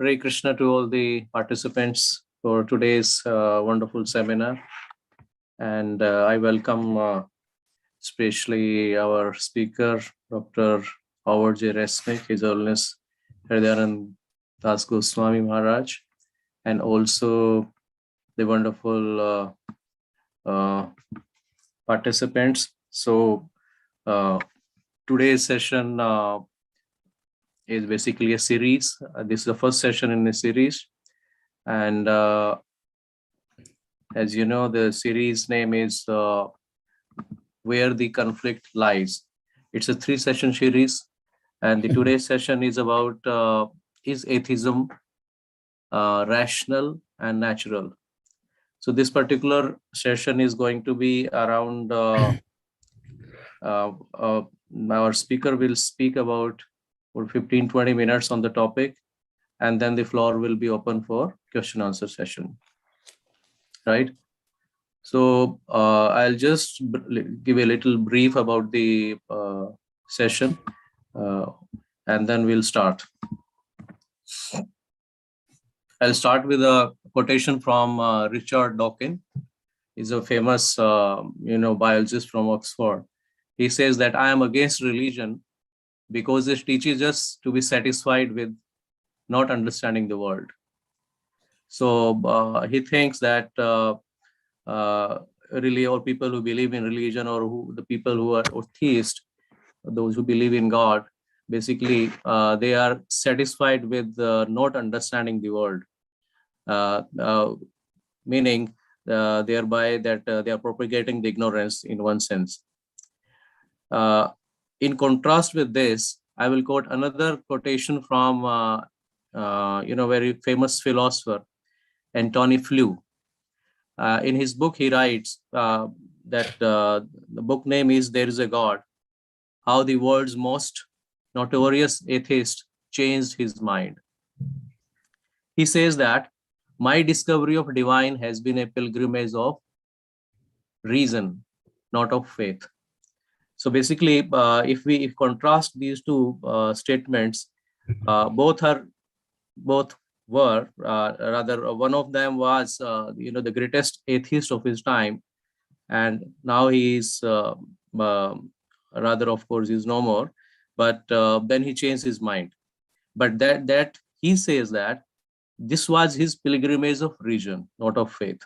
Hare Krishna to all the participants for today's wonderful seminar. And I welcome especially our speaker, Dr. Howard J. Resnick, His Holiness Hridayanand Das Goswami Maharaj, and also the wonderful participants. So today's session is basically a series. This is the first session in the series. And as you know, the series name is Where the Conflict Lies. It's a 3-session series. And the today's session is about is atheism rational and natural? So this particular session is going to be around, our speaker will speak about for 15-20 minutes on the topic, and then the floor will be open for question answer session, right? So I'll just give a little brief about the session, and then we'll start. I'll start with a quotation from Richard Dawkins. He's a famous, biologist from Oxford. He says that I am against religion because it teaches us to be satisfied with not understanding the world. So he thinks that really all people who believe in religion, or the people who are atheist, those who believe in God, basically they are satisfied with not understanding the world, meaning thereby that they are propagating the ignorance in one sense. In contrast with this, I will quote another quotation from very famous philosopher Antony Flew. In his book, he writes that the book name is There Is a God, How the World's Most Notorious Atheist Changed His Mind. He says that my discovery of divine has been a pilgrimage of reason, not of faith. So basically, if we contrast these two statements, both were rather one of them was the greatest atheist of his time, and now he is rather, of course, is no more. But then he changed his mind. But that he says that this was his pilgrimage of reason, not of faith.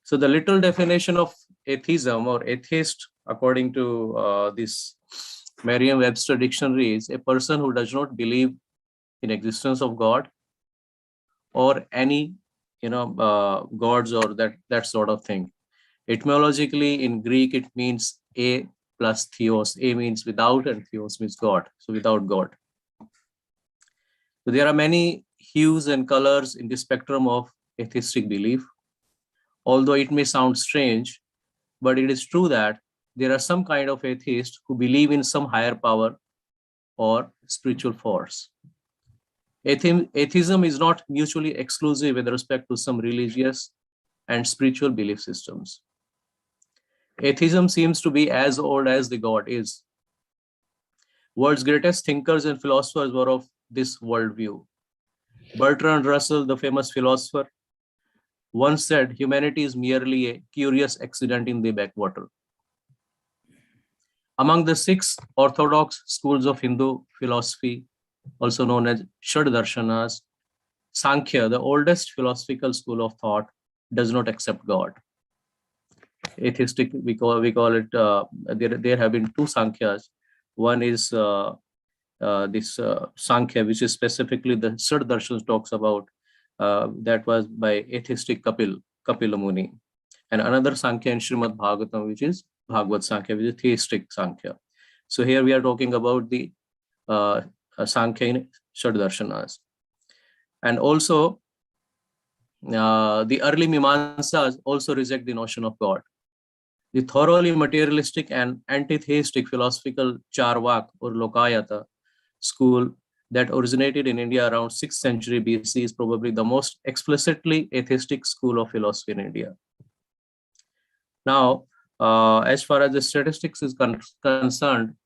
So the literal definition of atheism or atheist, according to this Merriam-Webster dictionary, is a person who does not believe in existence of God or any gods or that sort of thing. Etymologically, in Greek, it means a plus theos. A means without and theos means God. So without God. So there are many hues and colors in the spectrum of atheistic belief. Although it may sound strange, but it is true that there are some kind of atheists who believe in some higher power or spiritual force. Atheism is not mutually exclusive with respect to some religious and spiritual belief systems. Atheism seems to be as old as the God is. World's greatest thinkers and philosophers were of this worldview. Bertrand Russell, the famous philosopher, once said humanity is merely a curious accident in the backwater. Among the 6 orthodox schools of Hindu philosophy, also known as Shad-darshanas, Sankhya, the oldest philosophical school of thought, does not accept God. Atheistic, we call it, there have been 2 Sankhyas. One is this Sankhya, which is specifically the Shad-darshan talks about, that was by atheistic Kapila Muni. And another Sankhya in Srimad Bhagavatam, which is Bhagavad Sankhya, which is theistic Sankhya. So here we are talking about the Sankhya in Shad-darshanas. And also, the early Mimamsas also reject the notion of God. The thoroughly materialistic and anti-theistic philosophical Charvak or Lokayata school that originated in India around 6th century BC is probably the most explicitly atheistic school of philosophy in India. Now, as far as the statistics is concerned,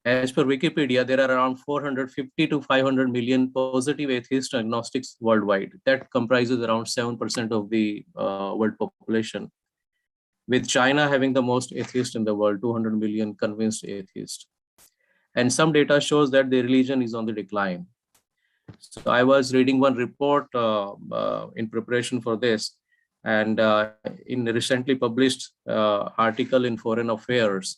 As per Wikipedia, there are around 450 to 500 million positive atheist agnostics worldwide. That comprises around 7% of the world population, with China having the most atheists in the world, 200 million convinced atheists. And some data shows that the religion is on the decline. So I was reading one report in preparation for this, and in a recently published article in Foreign Affairs,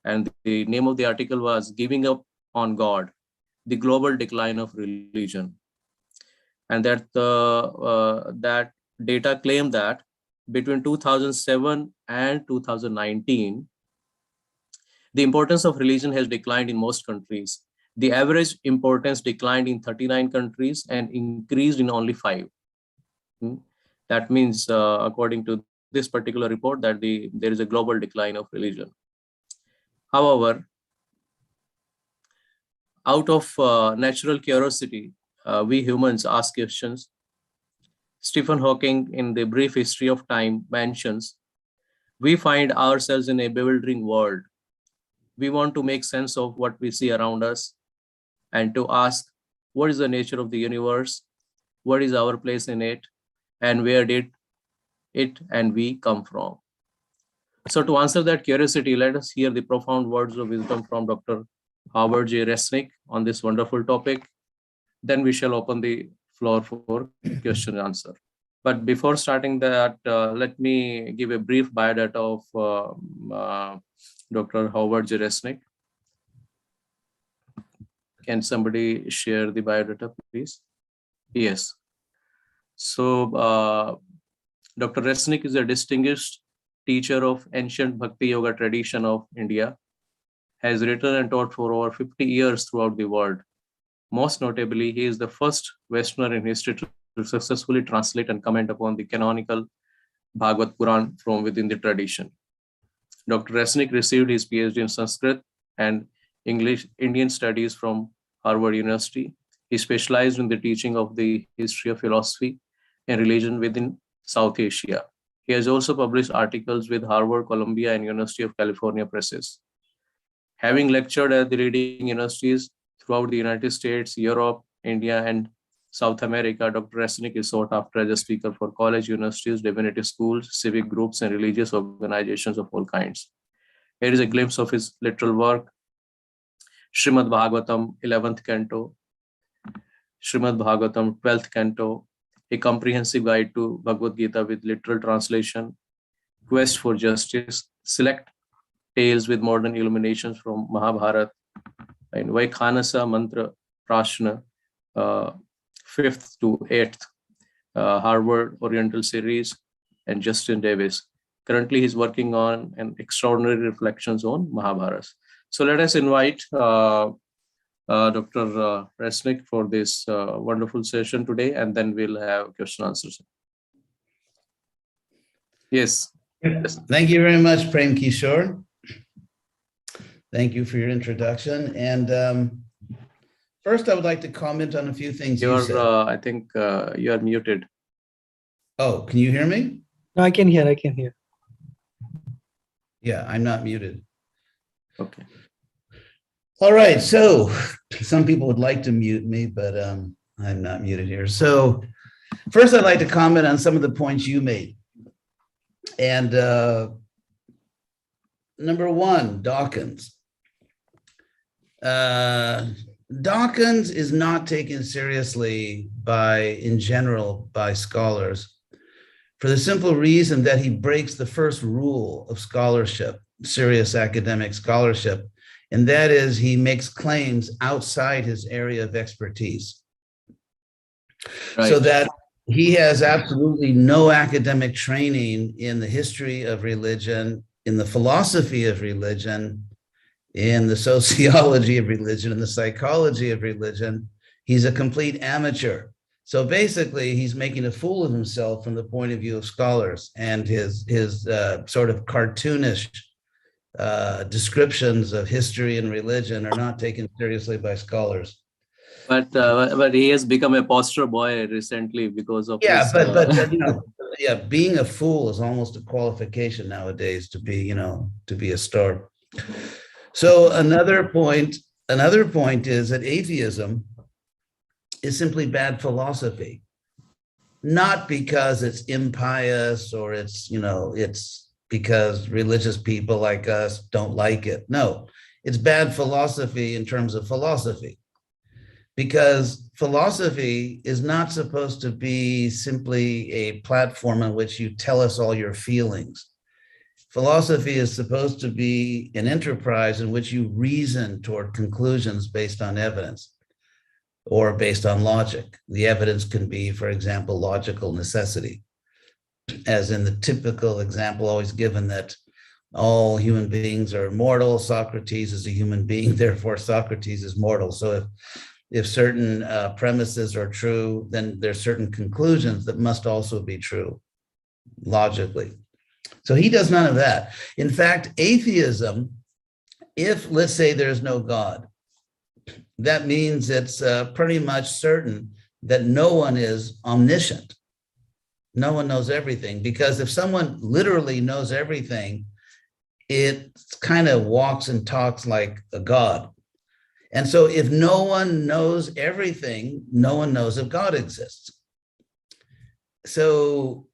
and the name of the article was "Giving Up on God: The Global Decline of Religion," and that data claimed that between 2007 and 2019, the importance of religion has declined in most countries. The average importance declined in 39 countries and increased in only 5. That means, according to this particular report, that there is a global decline of religion. However, out of natural curiosity, we humans ask questions. Stephen Hawking, in The Brief History of Time, mentions, we find ourselves in a bewildering world. We want to make sense of what we see around us and to ask, what is the nature of the universe? What is our place in it? And where did it and we come from? So to answer that curiosity, let us hear the profound words of wisdom from Dr. Howard J. Resnick on this wonderful topic. Then we shall open the floor for question and answer. But before starting that, let me give a brief biodata of Dr. Howard J. Resnick. Can somebody share the biodata, please? Yes. So Dr. Resnick is a distinguished teacher of ancient Bhakti Yoga tradition of India, has written and taught for over 50 years throughout the world. Most notably, he is the first Westerner in history to successfully translate and comment upon the canonical Bhagavad Puran from within the tradition. Dr. Resnick received his PhD in Sanskrit and Indian studies from Harvard University. He specialized in the teaching of the history of philosophy and religion within South Asia. He has also published articles with Harvard, Columbia, and University of California presses. Having lectured at the leading universities throughout the United States, Europe, India, and South America, Dr. Resnick is sought after as a speaker for college, universities, divinity schools, civic groups, and religious organizations of all kinds. Here is a glimpse of his literal work: Srimad Bhagavatam, 11th Canto, Srimad Bhagavatam, 12th Canto, a comprehensive guide to Bhagavad Gita with literal translation, Quest for Justice, select tales with modern illuminations from Mahabharata, and Vaikhanasa Mantra Prashna, 5th to 8th, Harvard Oriental Series, and Justin Davis. Currently, he's working on an extraordinary reflections on Mahabharata. So let us invite Dr. Resnick for this wonderful session today, and then we'll have question answers. Yes. Thank you very much, Prem Kishore. Thank you for your introduction. And first, I would like to comment on a few things you said. I think you are muted. Oh, can you hear me? No, I can hear. Yeah, I'm not muted. Okay. All right, so some people would like to mute me, but I'm not muted here. So first, I'd like to comment on some of the points you made. And number one, Dawkins. Dawkins is not taken seriously in general by scholars for the simple reason that he breaks the first rule of scholarship, serious academic scholarship, and that is he makes claims outside his area of expertise. Right. So that he has absolutely no academic training in the history of religion, in the philosophy of religion, in the sociology of religion, in the psychology of religion. He's a complete amateur. So basically, he's making a fool of himself from the point of view of scholars, and his sort of cartoonish descriptions of history and religion are not taken seriously by scholars. But he has become a poster boy recently because of his, but you know, yeah, being a fool is almost a qualification nowadays to be a star. So another point is that atheism is simply bad philosophy, not because it's impious or it's because religious people like us don't like it. No, it's bad philosophy in terms of philosophy, because philosophy is not supposed to be simply a platform on which you tell us all your feelings. Philosophy is supposed to be an enterprise in which you reason toward conclusions based on evidence or based on logic. The evidence can be, for example, logical necessity, as in the typical example always given that all human beings are mortal. Socrates is a human being, therefore Socrates is mortal. So if certain premises are true, then there's certain conclusions that must also be true logically. So he does none of that. In fact, atheism, if let's say there's no God, that means it's pretty much certain that no one is omniscient. No one knows everything, because if someone literally knows everything, it kind of walks and talks like a God. And so if no one knows everything, no one knows if God exists. So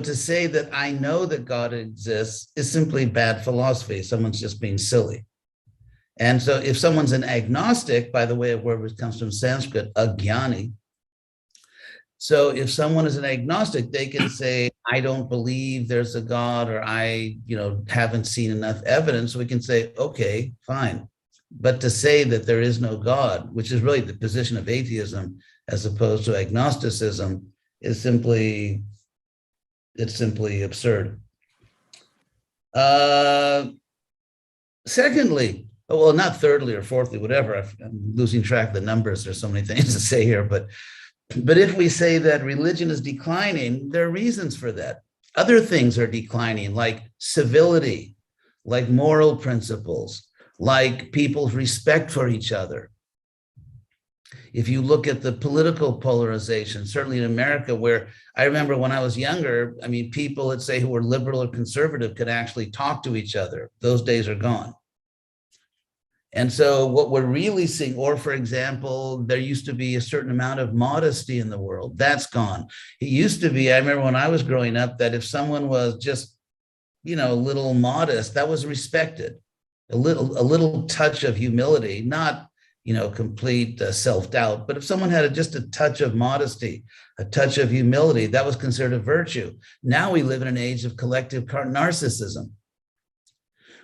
to say that I know that God exists is simply bad philosophy. Someone's just being silly. And so if someone's an agnostic, by the way, a word which comes from Sanskrit, agyani. So if someone is an agnostic, they can say, I don't believe there's a God, or I, haven't seen enough evidence. So we can say, okay, fine. But to say that there is no God, which is really the position of atheism as opposed to agnosticism, is simply absurd. Secondly, well, not thirdly or fourthly, whatever. I'm losing track of the numbers. There's so many things to say here, but if we say that religion is declining, there are reasons for that. Other things are declining, like civility, like moral principles, like people's respect for each other. If you look at the political polarization, certainly in America, where I remember when I was younger, people, let's say, who were liberal or conservative could actually talk to each other. Those days are gone. And so what we're really seeing, or for example, there used to be a certain amount of modesty in the world. That's gone. It used to be, I remember when I was growing up, that if someone was just, a little modest, that was respected. A little touch of humility, not, complete self-doubt, but if someone had just a touch of modesty, a touch of humility, that was considered a virtue. Now we live in an age of collective narcissism,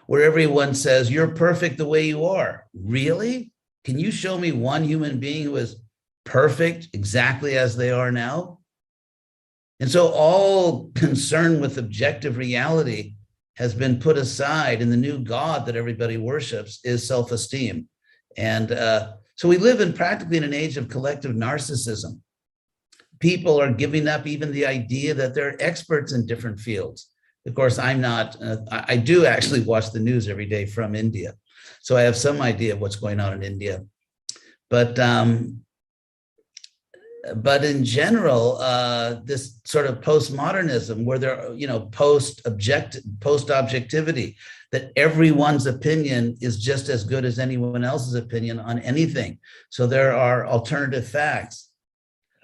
where everyone says, you're perfect the way you are. Really? Can you show me one human being who is perfect exactly as they are now? And so all concern with objective reality has been put aside, and the new God that everybody worships is self-esteem. And so we live practically in an age of collective narcissism. People are giving up even the idea that they're experts in different fields. Of course, I'm not, I do actually watch the news every day from India. So I have some idea of what's going on in India. But in general, this sort of postmodernism, where there, post-objectivity, that everyone's opinion is just as good as anyone else's opinion on anything. So there are alternative facts.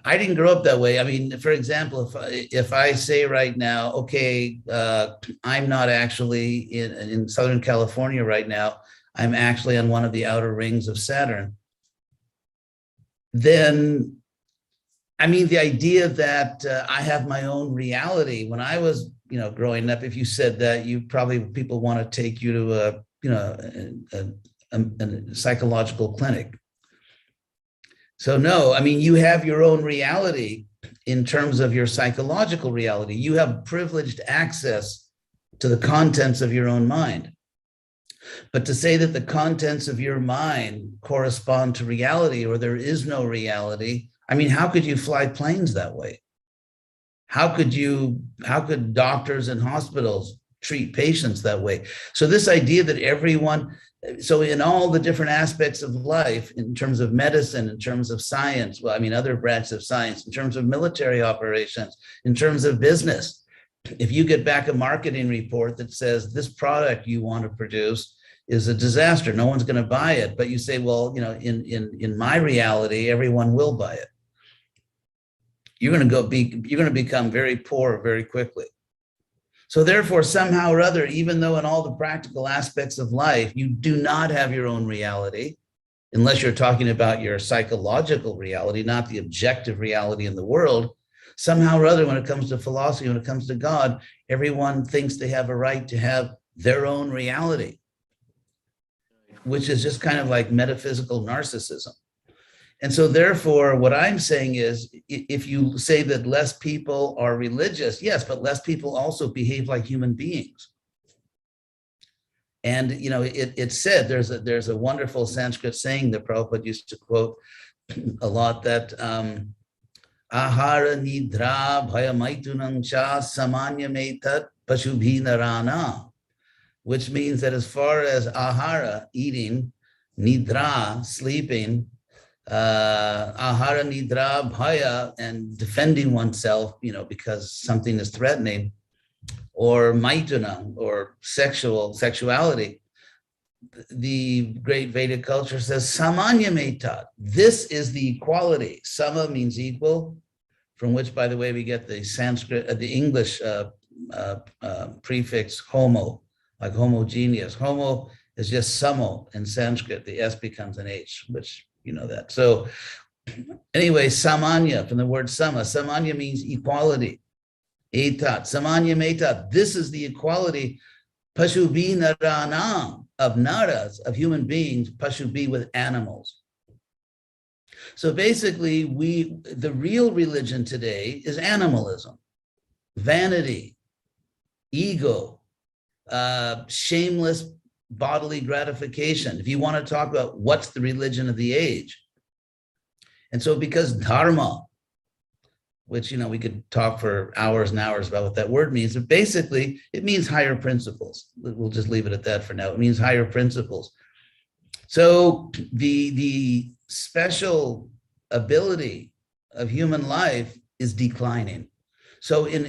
I didn't grow up that way. For example, if I say right now, okay, I'm not actually in Southern California right now, I'm actually on one of the outer rings of Saturn, then, the idea that I have my own reality, when I was, growing up, if you said that, people want to take you to a psychological clinic. So no, you have your own reality in terms of your psychological reality. You have privileged access to the contents of your own mind. But to say that the contents of your mind correspond to reality, or there is no reality, how could you fly planes that way? How could doctors and hospitals treat patients that way? So this idea that so in all the different aspects of life, in terms of medicine, in terms of science, other branches of science, in terms of military operations, in terms of business, if you get back a marketing report that says this product you want to produce is a disaster. No one's going to buy it. But you say, well, in my reality, everyone will buy it. You're going to become very poor very quickly. So therefore, somehow or other, even though in all the practical aspects of life, you do not have your own reality, unless you're talking about your psychological reality, not the objective reality in the world, somehow or other, when it comes to philosophy, when it comes to God, everyone thinks they have a right to have their own reality, which is just kind of like metaphysical narcissism. And so therefore, what I'm saying is, if you say that less people are religious, yes, but less people also behave like human beings. And it's said, there's a wonderful Sanskrit saying that Prabhupada used to quote a lot, that ahara nidra bhayamaitunam cha samanyametat pashubhinarana, which means that as far as ahara, eating, nidra, sleeping, ahara nidra bhaya, and defending oneself, because something is threatening, or maituna, or sexuality, the great Vedic culture says samanya metat. This is the equality. Sama means equal, from which, by the way, we get the Sanskrit, the English prefix homo, like homogeneous. Homo is just samo in Sanskrit. The S becomes an H, which you know that. So anyway, samanya, from the word sama. Samanya means equality. Etat, samanya metat. This is the equality. Pashubi naranam, of naras, of human beings. Pashubi, with animals. So basically, the real religion today is animalism, vanity, ego, shameless bodily gratification, if you want to talk about what's the religion of the age. And so because dharma, which, we could talk for hours and hours about what that word means, but basically it means higher principles. We'll just leave it at that for now. It means higher principles. So the special ability of human life is declining. So in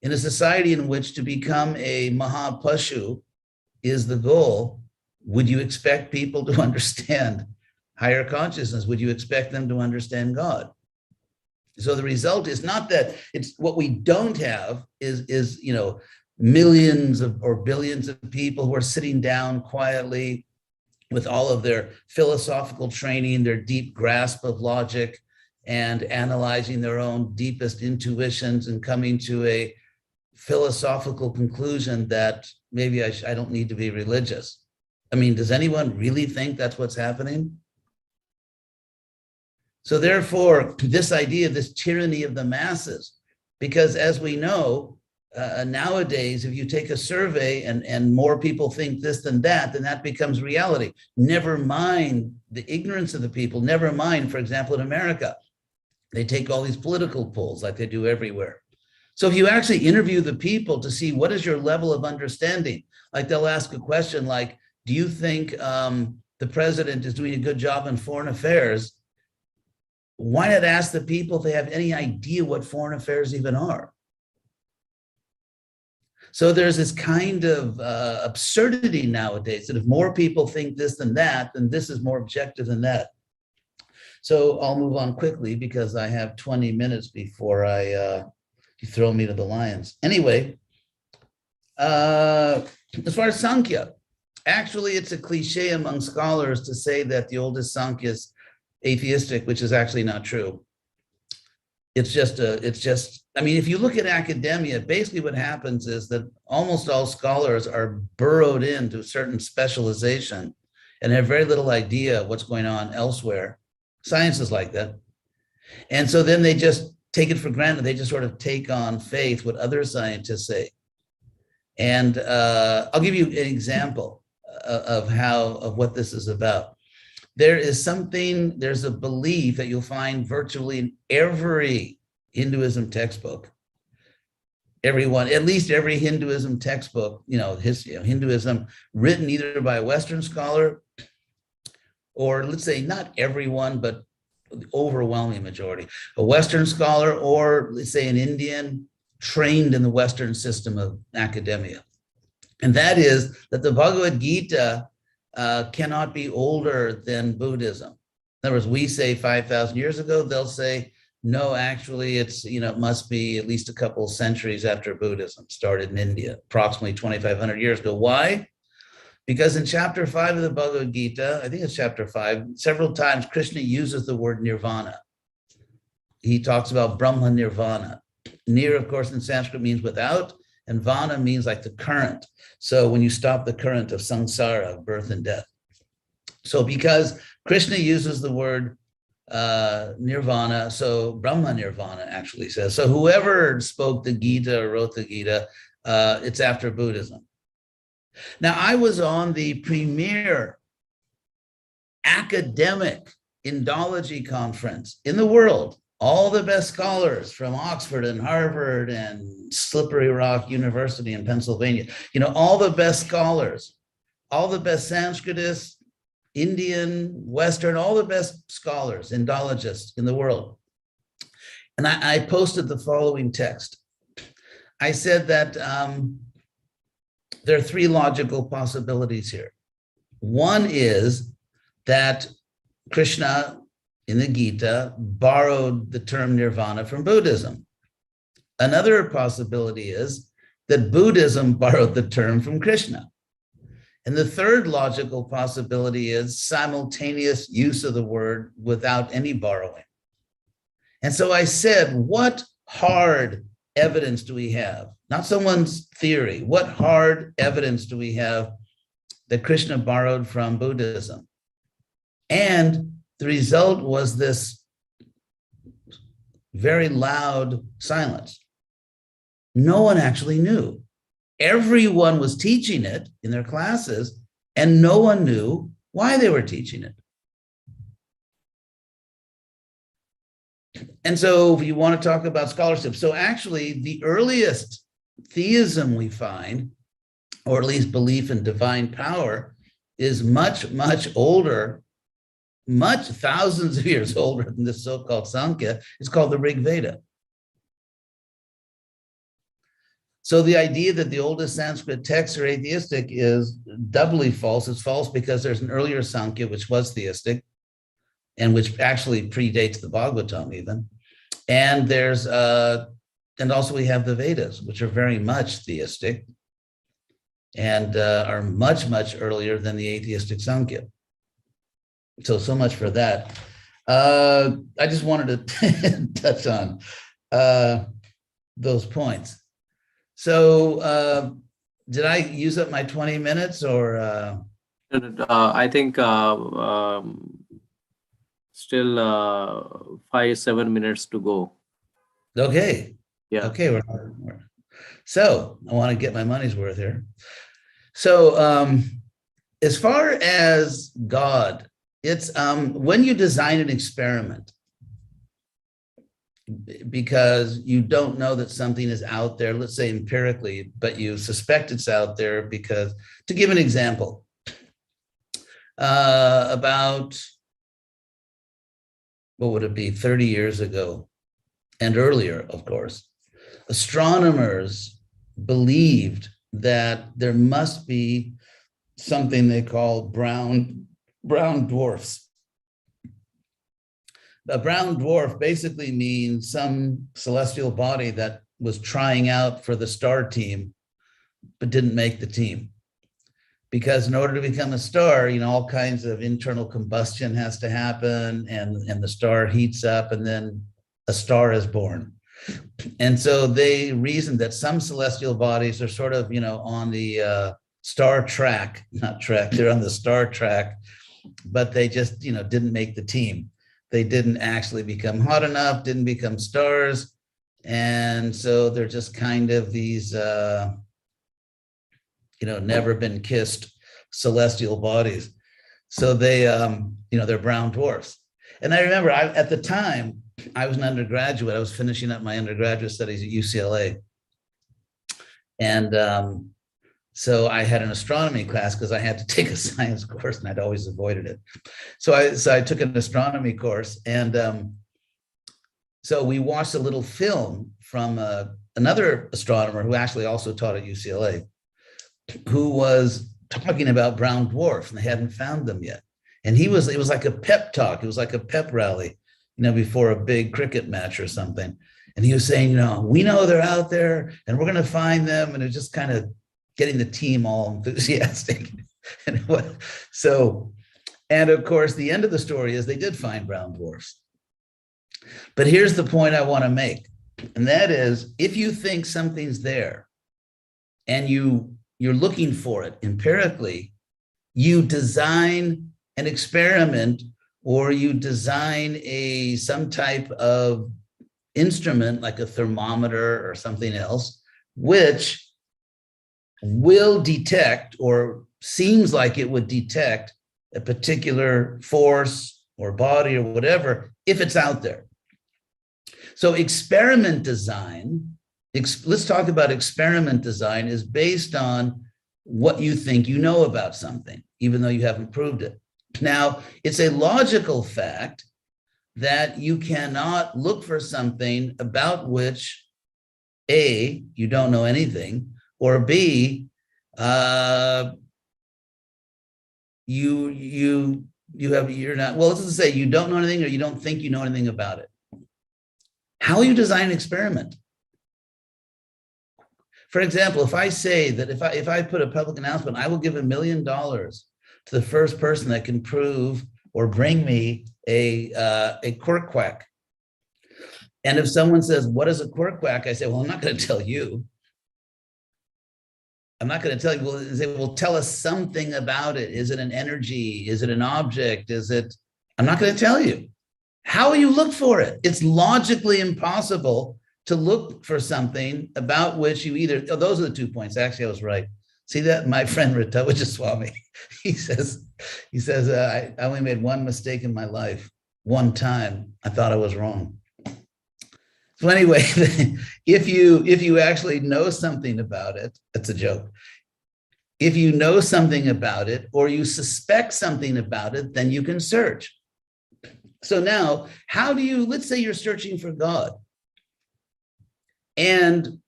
a society in which to become a Mahapashu is the goal, would you expect people to understand higher consciousness? Would you expect them to understand God? So the result is not that it's what we don't have is millions or billions of people who are sitting down quietly with all of their philosophical training, their deep grasp of logic, and analyzing their own deepest intuitions and coming to a philosophical conclusion that maybe I don't need to be religious. I mean, does anyone really think that's what's happening? So therefore, this idea, this tyranny of the masses, because as we know, nowadays, if you take a survey and more people think this than that becomes reality. Never mind the ignorance of the people, never mind, for example, in America, they take all these political polls like they do everywhere. So if you actually interview the people to see what is your level of understanding, like they'll ask a question like, do you think the president is doing a good job in foreign affairs? Why not ask the people if they have any idea what foreign affairs even are? So there's this kind of absurdity nowadays that if more people think this than that, then this is more objective than that. So I'll move on quickly because I have 20 minutes before you throw me to the lions. Anyway, as far as Sankhya, actually it's a cliche among scholars to say that the oldest Sankhya is atheistic, which is actually not true. It's just, I mean, if you look at academia, basically what happens is that almost all scholars are burrowed into a certain specialization and have very little idea of what's going on elsewhere. Science is like that. And so then they just take it for granted. They just sort of take on faith what other scientists say. And I'll give you an example of what this is about. There's a belief that you'll find virtually in every Hinduism textbook. Everyone, at least every Hinduism textbook, Hinduism written either by a Western scholar or, let's say, not everyone, but the overwhelming majority, a Western scholar, or let's say an Indian trained in the Western system of academia. And that is that the Bhagavad Gita cannot be older than Buddhism. In other words, we say 5,000 years ago, they'll say, no, actually, it's, it must be at least a couple centuries after Buddhism started in India, approximately 2,500 years ago. Why? Because in chapter 5 of the Bhagavad Gita, I think it's chapter 5, several times Krishna uses the word nirvana. He talks about Brahma nirvana. Nir, of course, in Sanskrit means without, and vana means like the current. So when you stop the current of samsara, of birth and death. So because Krishna uses the word nirvana, so Brahma nirvana actually says, so whoever spoke the Gita or wrote the Gita, it's after Buddhism. Now, I was on the premier academic Indology conference in the world. All the best scholars from Oxford and Harvard and Slippery Rock University in Pennsylvania, all the best scholars, all the best Sanskritists, Indian, Western, all the best scholars, Indologists in the world. And I posted the following text. I said that there are three logical possibilities here. One is that Krishna in the Gita borrowed the term nirvana from Buddhism. Another possibility is that Buddhism borrowed the term from Krishna. And the third logical possibility is simultaneous use of the word without any borrowing. And so I said, what hard evidence do we have? Not someone's theory. What hard evidence do we have that Krishna borrowed from Buddhism? And the result was this very loud silence. No one actually knew. Everyone was teaching it in their classes, and no one knew why they were teaching it. And so if you want to talk about scholarship, so actually the earliest theism we find, or at least belief in divine power, is much, much older, much thousands of years older than this so-called Sankhya. It's called the Rig Veda. So the idea that the oldest Sanskrit texts are atheistic is doubly false. It's false because there's an earlier Sankhya, which was theistic, and which actually predates the Bhagavatam even. And there's, and also we have the Vedas, which are very much theistic and are much, much earlier than the atheistic Sankhya. So much for that. I just wanted to touch on those points. So did I use up my 20 minutes or? I think still 5-7 minutes to go. Okay. Yeah. Okay. So I want to get my money's worth here. So as far as God, it's when you design an experiment, because you don't know that something is out there, let's say empirically, but you suspect it's out there because, to give an example, about, what would it be, 30 years ago and earlier, of course, astronomers believed that there must be something they call brown dwarfs. A brown dwarf basically means some celestial body that was trying out for the star team, but didn't make the team. Because in order to become a star, all kinds of internal combustion has to happen, and the star heats up, and then a star is born. And so they reasoned that some celestial bodies are sort of, on the star track, not track, they're on the star track, but they just, didn't make the team. They didn't actually become hot enough, didn't become stars. And so they're just kind of these, never been kissed celestial bodies. So they, they're brown dwarfs. And I remember at the time, I was an undergraduate. I was finishing up my undergraduate studies at UCLA. And so I had an astronomy class because I had to take a science course and I'd always avoided it. So I took an astronomy course, and so we watched a little film from another astronomer who actually also taught at UCLA. who was talking about brown dwarfs, and they hadn't found them yet. And it was like a pep talk. It was like a pep rally, before a big cricket match or something. And he was saying, we know they're out there and we're going to find them. And it was just kind of getting the team all enthusiastic. And of course, the end of the story is they did find brown dwarfs. But here's the point I want to make. And that is, if you think something's there and you're looking for it empirically, you design an experiment or you design some type of instrument like a thermometer or something else, which will detect or seems like it would detect a particular force or body or whatever if it's out there. So experiment design, let's talk about experiment design, is based on what you think you know about something, even though you haven't proved it. Now, it's a logical fact that you cannot look for something about which A, you don't know anything, or B, you're not, well, let's just say you don't know anything or you don't think you know anything about it. How will you design an experiment? For example, if I say that if I put a public announcement, I will give $1 million to the first person that can prove or bring me a quirk quack. And if someone says, what is a quirk quack? I say, well, I'm not going to tell you. I'm not going to tell you. Well, they will tell us something about it. Is it an energy? Is it an object? I'm not going to tell you. How will you look for it? It's logically impossible to look for something about which you those are the 2 points. Actually, I was right. See that? My friend Ritavajaswamy, he says, I only made one mistake in my life. One time, I thought I was wrong. So anyway, if you actually know something about it, that's a joke. If you know something about it or you suspect something about it, then you can search. So now, let's say you're searching for God. And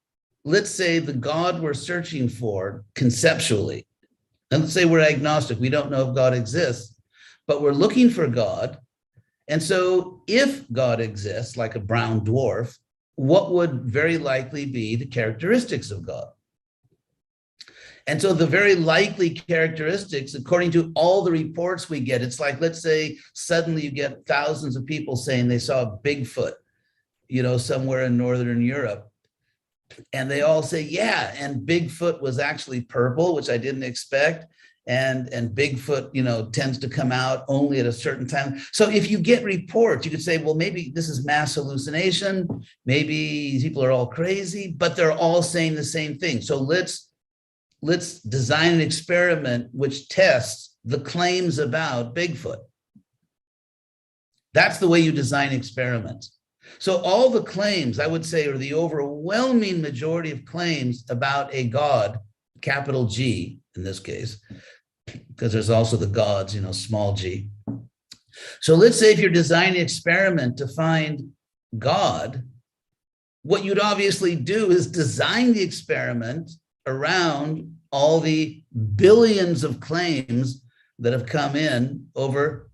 let's say the God we're searching for conceptually, and let's say we're agnostic, we don't know if God exists, but we're looking for God. And so if God exists, like a brown dwarf, what would very likely be the characteristics of God? And so the very likely characteristics, according to all the reports we get, it's like, let's say suddenly you get thousands of people saying they saw Bigfoot, somewhere in Northern Europe. And they all say, yeah, and Bigfoot was actually purple, which I didn't expect. And Bigfoot, tends to come out only at a certain time. So if you get reports, you could say, well, maybe this is mass hallucination. Maybe people are all crazy, but they're all saying the same thing. So let's design an experiment which tests the claims about Bigfoot. That's the way you design experiments. So all the claims, I would say, or the overwhelming majority of claims about a God, capital G in this case, because there's also the gods, small g. So let's say if you're designing an experiment to find God, what you'd obviously do is design the experiment around all the billions of claims that have come in over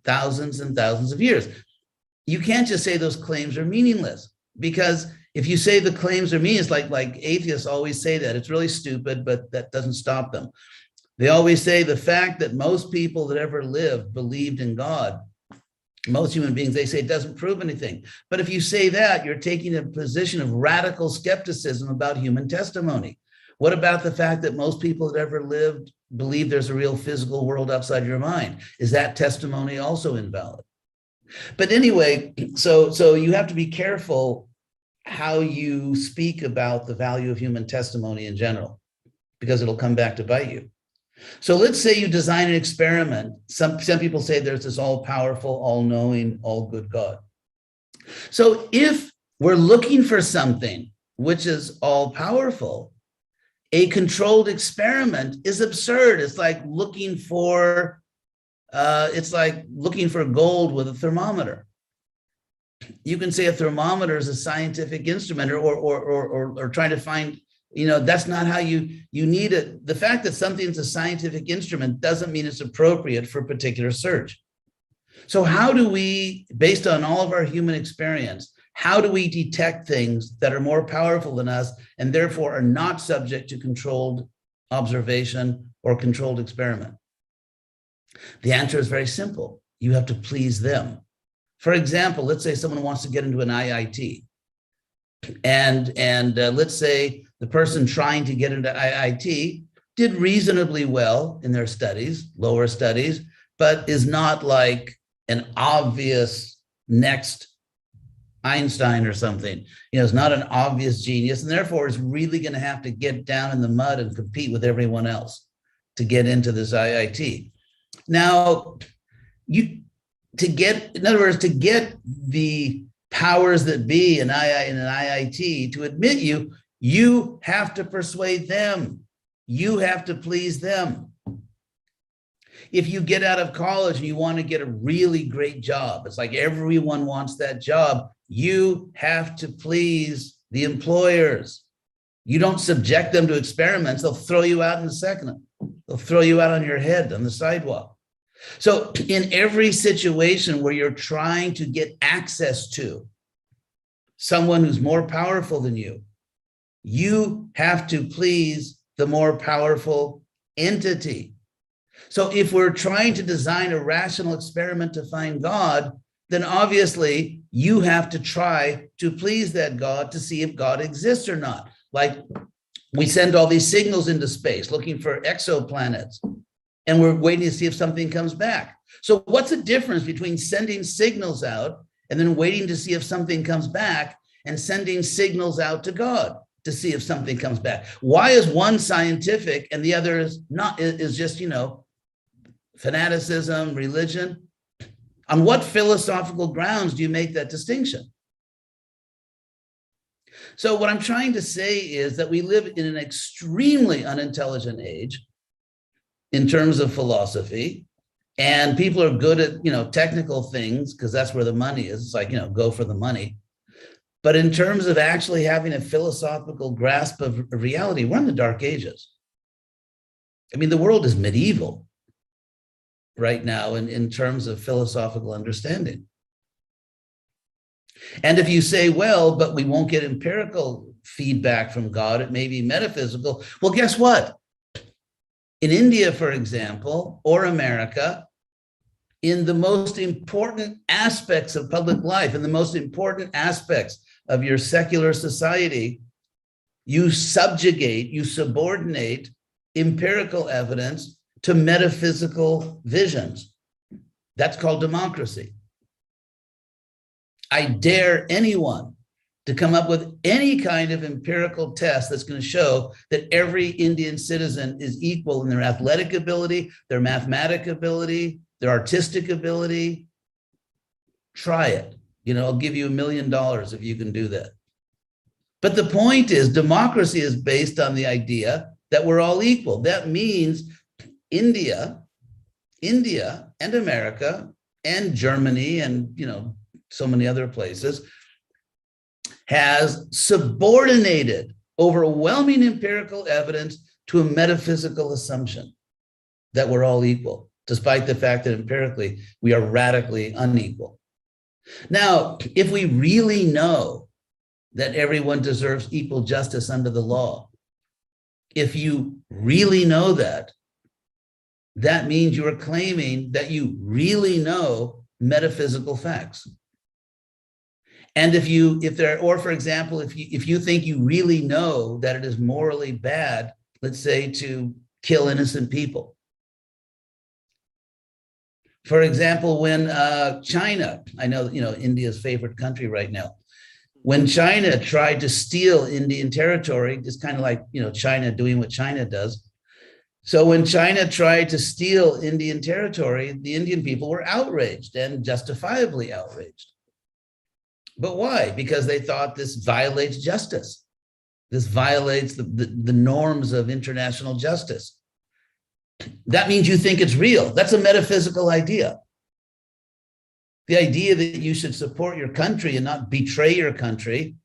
thousands and thousands of years. You can't just say those claims are meaningless, because if you say the claims are meaningless, like atheists always say that, it's really stupid, but that doesn't stop them. They always say the fact that most people that ever lived believed in God, most human beings, they say it doesn't prove anything. But if you say that, you're taking a position of radical skepticism about human testimony. What about the fact that most people that ever lived believe there's a real physical world outside your mind? Is that testimony also invalid? But anyway, so you have to be careful how you speak about the value of human testimony in general, because it'll come back to bite you. So let's say you design an experiment. Some people say there's this all-powerful, all-knowing, all-good God. So if we're looking for something which is all-powerful, a controlled experiment is absurd. It's like looking for gold with a thermometer. You can say a thermometer is a scientific instrument, or trying to find That's not how you need it. The fact that something's a scientific instrument doesn't mean it's appropriate for a particular search. So how do we, based on all of our human experience, how do we detect things that are more powerful than us and therefore are not subject to controlled observation or controlled experiment? The answer is very simple. You have to please them. For example, let's say someone wants to get into an IIT. And let's say the person trying to get into IIT did reasonably well in their studies, lower studies, but is not like an obvious next Einstein or something. Is not an obvious genius, and therefore is really going to have to get down in the mud and compete with everyone else to get into this IIT. Now, to get the powers that be in an IIT to admit you have to persuade them. You have to please them. If you get out of college and you want to get a really great job, it's like everyone wants that job. You have to please the employers. You don't subject them to experiments. They'll throw you out in a second. They'll throw you out on your head on the sidewalk. So in every situation where you're trying to get access to someone who's more powerful than you, you have to please the more powerful entity. So if we're trying to design a rational experiment to find God, then obviously you have to try to please that God to see if God exists or not. Like we send all these signals into space looking for exoplanets, and we're waiting to see if something comes back. So what's the difference between sending signals out and then waiting to see if something comes back and sending signals out to God to see if something comes back? Why is one scientific and the other is not, is just, fanaticism, religion? On what philosophical grounds do you make that distinction? So what I'm trying to say is that we live in an extremely unintelligent age in terms of philosophy, and people are good at, technical things because that's where the money is. It's like, go for the money. But in terms of actually having a philosophical grasp of reality, we're in the dark ages. I mean, the world is medieval right now in terms of philosophical understanding. And if you say, well, but we won't get empirical feedback from God, it may be metaphysical. Well, guess what? In India, for example, or America, in the most important aspects of public life, in the most important aspects of your secular society, you subordinate empirical evidence to metaphysical visions. That's called democracy. I dare anyone to come up with any kind of empirical test that's going to show that every Indian citizen is equal in their athletic ability, their mathematic ability, their artistic ability. Try it. I'll give you $1 million if you can do that. But the point is, democracy is based on the idea that we're all equal. That means India and America and Germany and, so many other places has subordinated overwhelming empirical evidence to a metaphysical assumption that we're all equal, despite the fact that empirically we are radically unequal. Now, if we really know that everyone deserves equal justice under the law, if you really know that, that means you are claiming that you really know metaphysical facts. And for example, if you think you really know that it is morally bad, let's say, to kill innocent people. For example, when China, I know, India's favorite country right now, when China tried to steal Indian territory, just kind of like, China doing what China does. So when China tried to steal Indian territory, the Indian people were outraged and justifiably outraged. But why? Because they thought this violates justice. This violates the norms of international justice. That means you think it's real. That's a metaphysical idea. The idea that you should support your country and not betray your country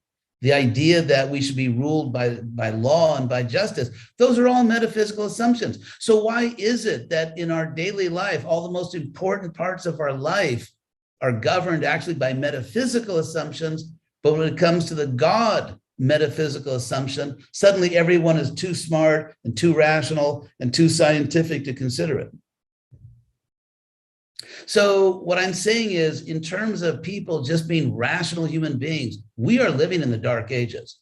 the idea that we should be ruled by law and by justice, those are all metaphysical assumptions. So why is it that in our daily life, all the most important parts of our life are governed actually by metaphysical assumptions, but when it comes to the God metaphysical assumption, suddenly everyone is too smart and too rational and too scientific to consider it? So what I'm saying is, in terms of people just being rational human beings, we are living in the dark ages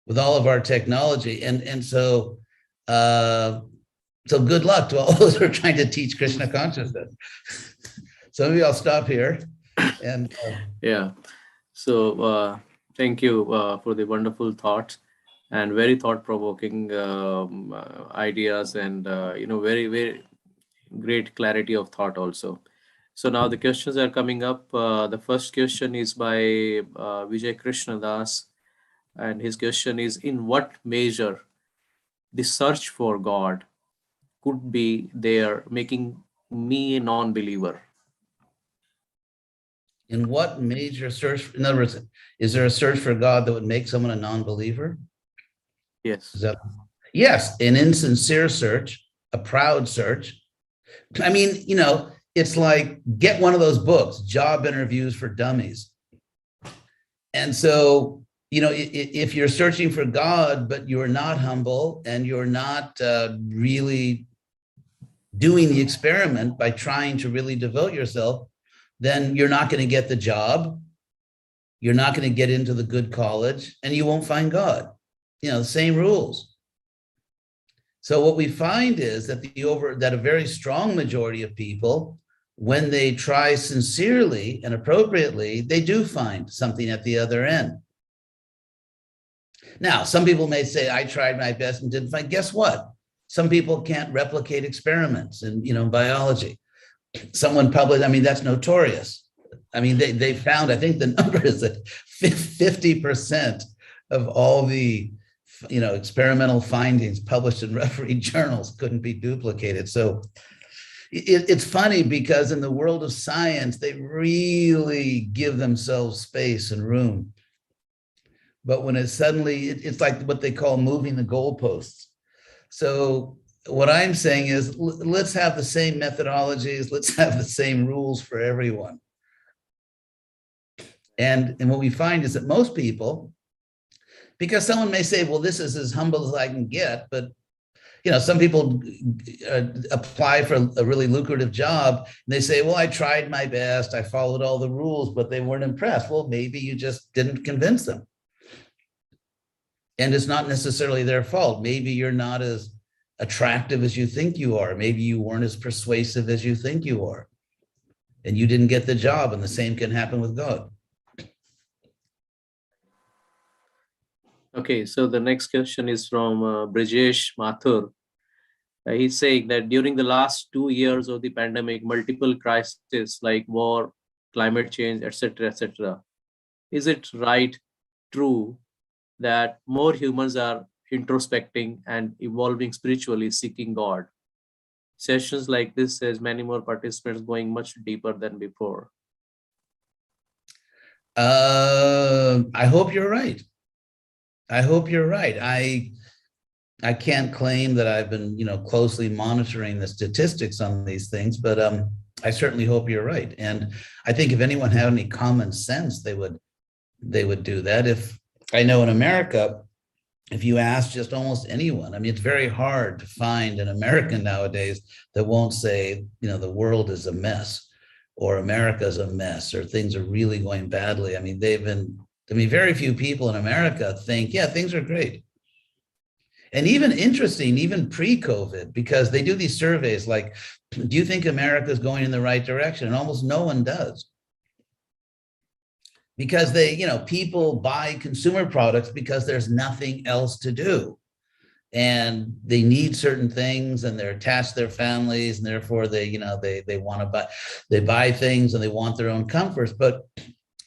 with all of our technology. And so good luck to all those who are trying to teach Krishna consciousness. So maybe I'll stop here. And Yeah. So thank you for the wonderful thoughts and very thought-provoking ideas, and very, very great clarity of thought also. So now the questions are coming up. The first question is by Vijay Krishna Das, and his question is: in what measure the search for God could be there making me a non-believer? in what major search, in other words, is there a search for God that would make someone a non-believer? Yes. Is that, yes, an insincere search, a proud search. I mean, it's like, get one of those books, Job Interviews for Dummies. And so, if you're searching for God, but you're not humble and you're not really doing the experiment by trying to really devote yourself, then you're not going to get the job. You're not going to get into the good college, and you won't find God. The same rules. So what we find is that that a very strong majority of people, when they try sincerely and appropriately, they do find something at the other end. Now, some people may say, I tried my best and didn't find. Guess what? Some people can't replicate experiments in biology. Someone published, that's notorious. They found, I think the number is that 50% of all the experimental findings published in refereed journals couldn't be duplicated. So it's funny, because in the world of science, they really give themselves space and room. But when it's like what they call moving the goalposts. So what I'm saying is, let's have the same methodologies, let's have the same rules for everyone. And what we find is that most people, because someone may say, well, this is as humble as I can get, but some people apply for a really lucrative job and they say, well, I tried my best, I followed all the rules, but they weren't impressed. Well, maybe you just didn't convince them. And it's not necessarily their fault. Maybe you're not as attractive as you think you are. Maybe you weren't as persuasive as you think you are. And you didn't get the job, and the same can happen with God. Okay, so the next question is from Brijesh Mathur. He's saying that during the last 2 years of the pandemic, multiple crises like war, climate change, etc., is it true that more humans are introspecting and evolving spiritually, seeking God? Sessions like this has many more participants going much deeper than before. I hope you're right. I can't claim that I've been, closely monitoring the statistics on these things, but I certainly hope you're right. And I think if anyone had any common sense, they would do that. If I know in America, if you ask just almost anyone, it's very hard to find an American nowadays that won't say, the world is a mess, or America's a mess, or things are really going badly. Very few people in America think, yeah, things are great. And even interesting, even pre-COVID, because they do these surveys like, do you think America is going in the right direction? And almost no one does. Because people buy consumer products because there's nothing else to do. And they need certain things, and they're attached to their families, and therefore they want to buy things, and they want their own comforts. But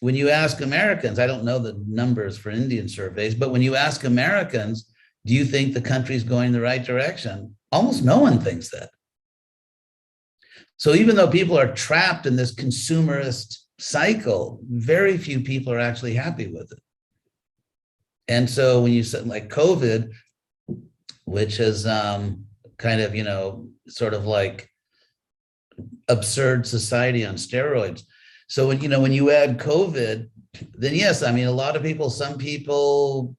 when you ask Americans, I don't know the numbers for Indian surveys, but when you ask Americans, do you think the country's going in the right direction? Almost no one thinks that. So even though people are trapped in this consumerist cycle, very few people are actually happy with it. And so when you said like COVID, which is kind of, sort of like absurd society on steroids. So when you add COVID, then yes, I mean, a lot of people, some people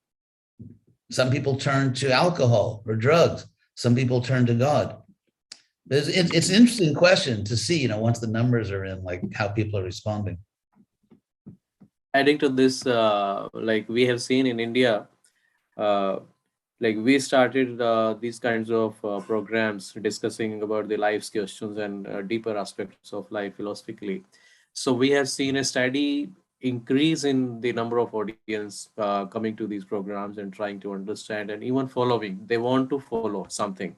turn to alcohol or drugs. Some people turn to God. It's an interesting question to see, once the numbers are in, like how people are responding. Adding to this, like we have seen in India, uh, like we started these kinds of programs discussing about the life's questions and deeper aspects of life philosophically. So we have seen a steady increase in the number of audience coming to these programs and trying to understand and even following. They want to follow something.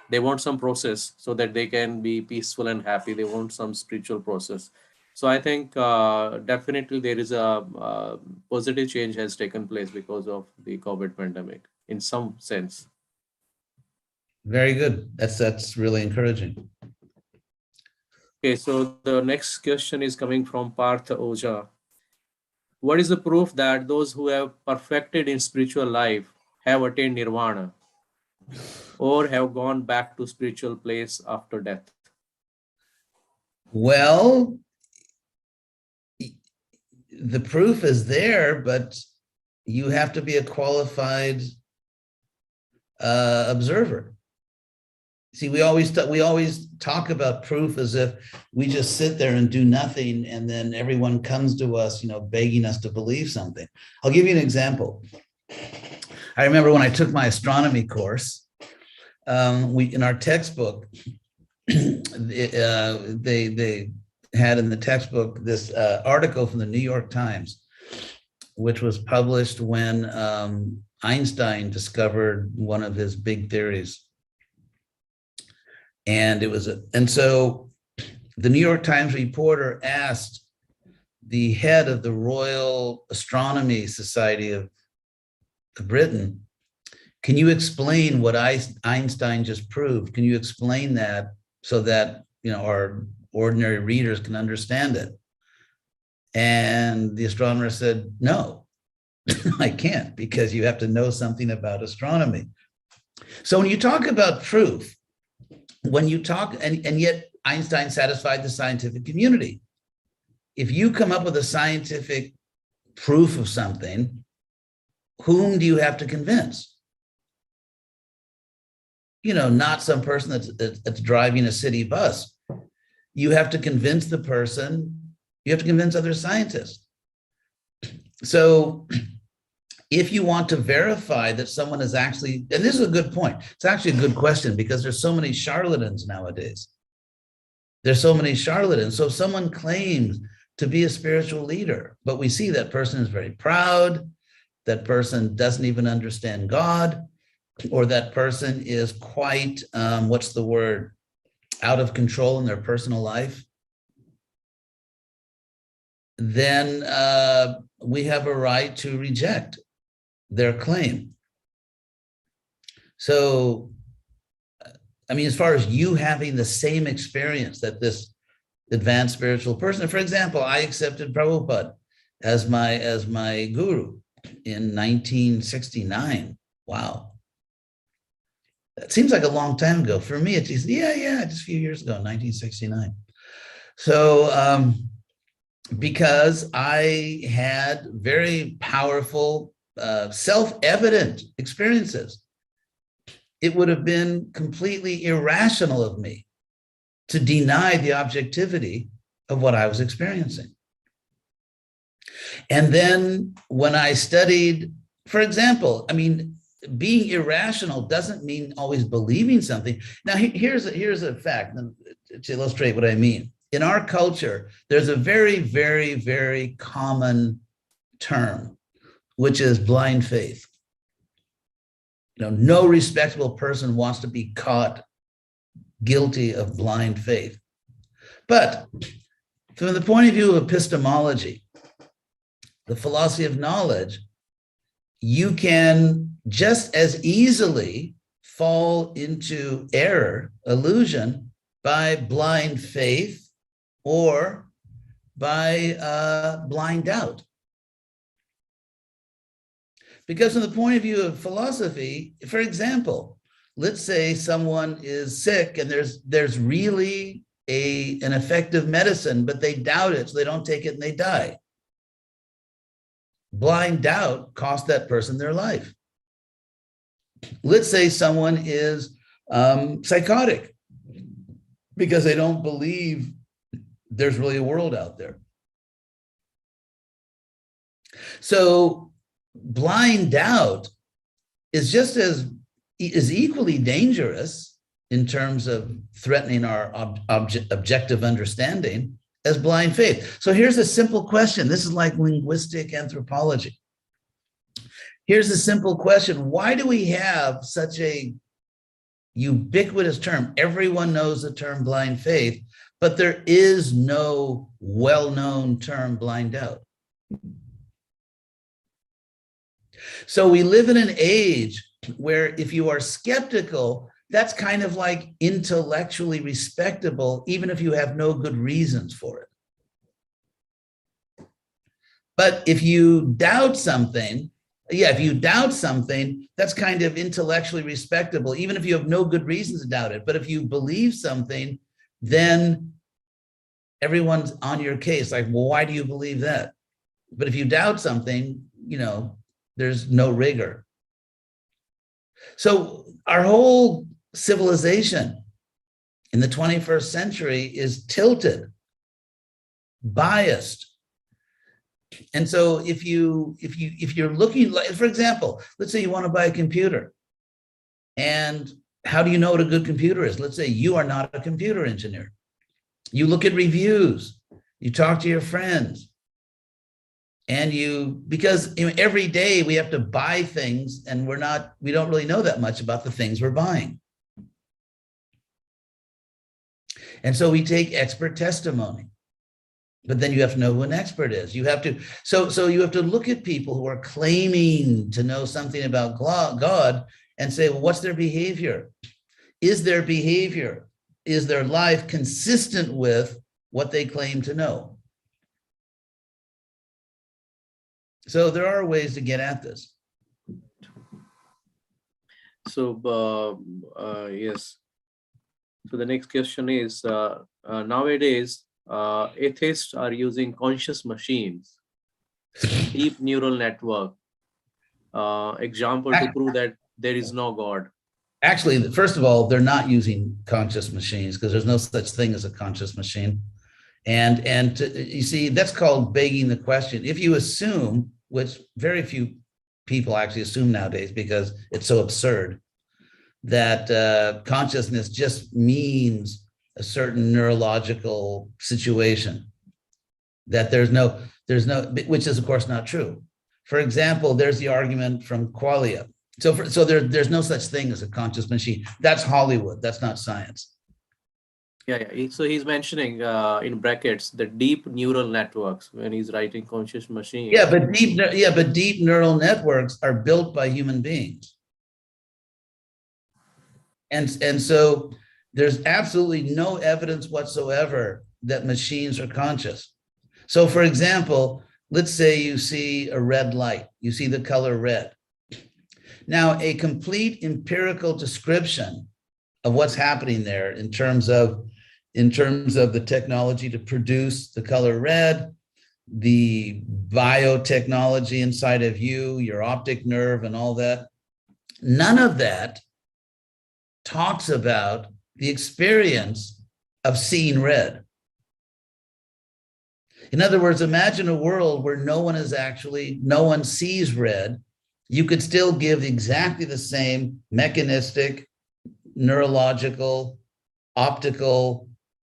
They want some process so that they can be peaceful and happy. They want some spiritual process. So I think definitely there is a positive change has taken place because of the COVID pandemic in some sense. Very good. That's really encouraging. Okay, so the next question is coming from Parth Oja. What is the proof that those who have perfected in spiritual life have attained nirvana or have gone back to spiritual place after death? Well, the proof is there, but you have to be a qualified observer. See, we always talk about proof as if we just sit there and do nothing, and then everyone comes to us, begging us to believe something. I'll give you an example. I remember when I took my astronomy course, we in our textbook, they had in the textbook this article from the New York Times, which was published when Einstein discovered one of his big theories. And so the New York Times reporter asked the head of the Royal Astronomy Society of Britain, can you explain what Einstein just proved? Can you explain that so that our ordinary readers can understand it? And the astronomer said, no, I can't, because you have to know something about astronomy. So when you talk about proof, and yet Einstein satisfied the scientific community. If you come up with a scientific proof of something, whom do you have to convince? Not some person that's driving a city bus. You have to convince the person, you have to convince other scientists. So if you want to verify that someone is actually, and this is a good point, it's actually a good question, because there's so many charlatans nowadays. There's so many charlatans. So if someone claims to be a spiritual leader, but we see that person is very proud, that person doesn't even understand God, or that person is quite, out of control in their personal life, then we have a right to reject their claim. So, I mean, as far as you having the same experience that this advanced spiritual person, for example, I accepted Prabhupada as my guru in 1969. Wow. That seems like a long time ago. For me, it's just a few years ago, 1969. So, because I had very powerful, self-evident experiences, it would have been completely irrational of me to deny the objectivity of what I was experiencing. And then when I studied, for example, I mean, being irrational doesn't mean always believing something. Now, here's a fact to illustrate what I mean. In our culture, there's a very, very, very common term, which is blind faith. No respectable person wants to be caught guilty of blind faith. But from the point of view of epistemology, the philosophy of knowledge, you can just as easily fall into error, illusion, by blind faith or by blind doubt. Because from the point of view of philosophy, for example, let's say someone is sick and there's really an effective medicine, but they doubt it, so they don't take it and they die. Blind doubt cost that person their life. Let's say someone is psychotic because they don't believe there's really a world out there. So blind doubt is just is equally dangerous in terms of threatening our objective understanding as blind faith. So here's a simple question. This is like linguistic anthropology. Here's a simple question. Why do we have such a ubiquitous term? Everyone knows the term blind faith, but there is no well-known term blind doubt. So we live in an age where if you are skeptical, that's kind of like intellectually respectable, even if you have no good reasons for it. But if you doubt something, that's kind of intellectually respectable, even if you have no good reasons to doubt it. But if you believe something, then everyone's on your case, like, well, why do you believe that? But if you doubt something, there's no rigor. So our whole civilization in the 21st century is tilted, biased. And so if you're looking, like, for example, let's say you want to buy a computer, and how do you know what a good computer is? Let's say you are not a computer engineer. You look at reviews, you talk to your friends, and because every day we have to buy things, and we don't really know that much about the things we're buying. And so we take expert testimony. But then you have to know who an expert is. You have to, so you have to look at people who are claiming to know something about God and say, well, what's their behavior? Is their life consistent with what they claim to know? So there are ways to get at this. So, yes. So the next question is, nowadays, atheists are using conscious machines, deep neural network, example to prove that there is no God. Actually, first of all, they're not using conscious machines because there's no such thing as a conscious machine. And you see, that's called begging the question. If you assume, which very few people actually assume nowadays because it's so absurd, that consciousness just means a certain neurological situation, that there's no, which is of course not true. For example, there's the argument from Qualia. So there's no such thing as a conscious machine. That's Hollywood. That's not science. Yeah. So he's mentioning in brackets the deep neural networks when he's writing conscious machine. But deep neural networks are built by human beings, and so there's absolutely no evidence whatsoever that machines are conscious. So, for example, let's say you see a red light, you see the color red. Now, a complete empirical description of what's happening there in terms of the technology to produce the color red, the biotechnology inside of you, your optic nerve and all that, none of that talks about the experience of seeing red. In other words, imagine a world where no one sees red. You could still give exactly the same mechanistic, neurological, optical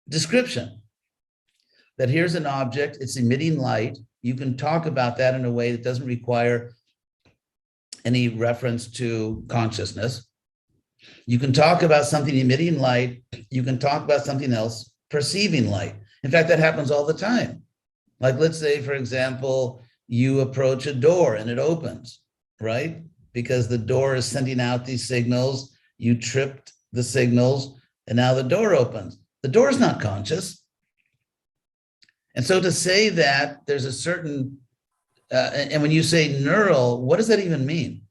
description. That here's an object, it's emitting light. You can talk about that in a way that doesn't require any reference to consciousness. You can talk about something emitting light. You can talk about something else perceiving light. In fact, that happens all the time. Like, let's say, for example, you approach a door and it opens, right? Because the door is sending out these signals. You tripped the signals, and now the door opens. The door is not conscious. And so to say that there's a certain And when you say neural, what does that even mean?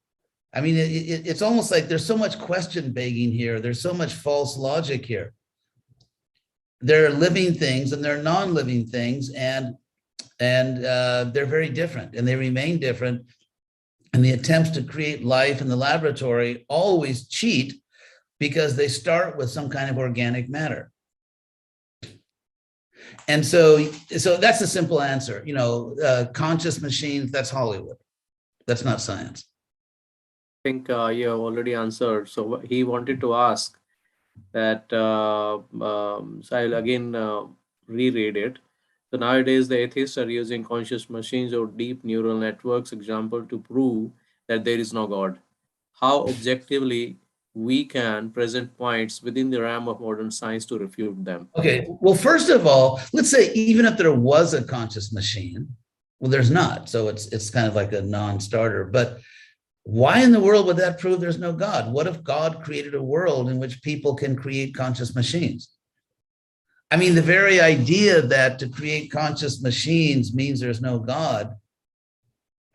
I mean, it's almost like there's so much question begging here. There's so much false logic here. There are living things and there are non-living things, and they're very different, and they remain different. And the attempts to create life in the laboratory always cheat because they start with some kind of organic matter. And so that's a simple answer. You know, conscious machines, that's Hollywood. That's not science. I think you have already answered. So he wanted to ask that, so I'll again reread it. So nowadays, the atheists are using conscious machines or deep neural networks example to prove that there is no God. How objectively we can present points within the realm of modern science to refute them? Okay, well, first of all, let's say even if there was a conscious machine, well, there's not. So it's kind of like a non-starter. But why in the world would that prove there's no God? What if God created a world in which people can create conscious machines? I mean, the very idea that to create conscious machines means there's no God.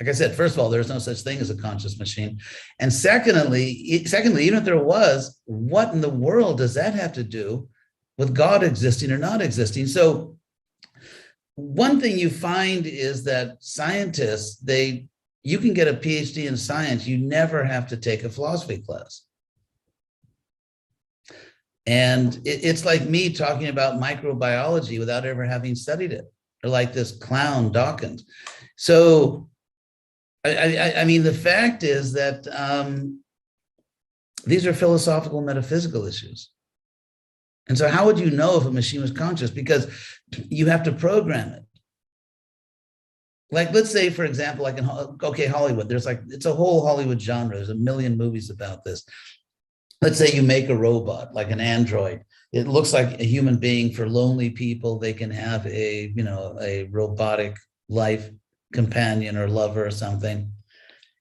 Like I said, first of all, there's no such thing as a conscious machine. And secondly, even if there was, what in the world does that have to do with God existing or not existing? So one thing you find is that scientists, you can get a PhD in science, you never have to take a philosophy class. And it's like me talking about microbiology without ever having studied it, or like this clown Dawkins. So, I mean, the fact is that these are philosophical, metaphysical issues. And so how would you know if a machine was conscious? Because you have to program it. Like, let's say, for example, like Hollywood, it's a whole Hollywood genre. There's a million movies about this. Let's say you make a robot, like an android. It looks like a human being. For lonely people, they can have a robotic life companion or lover or something.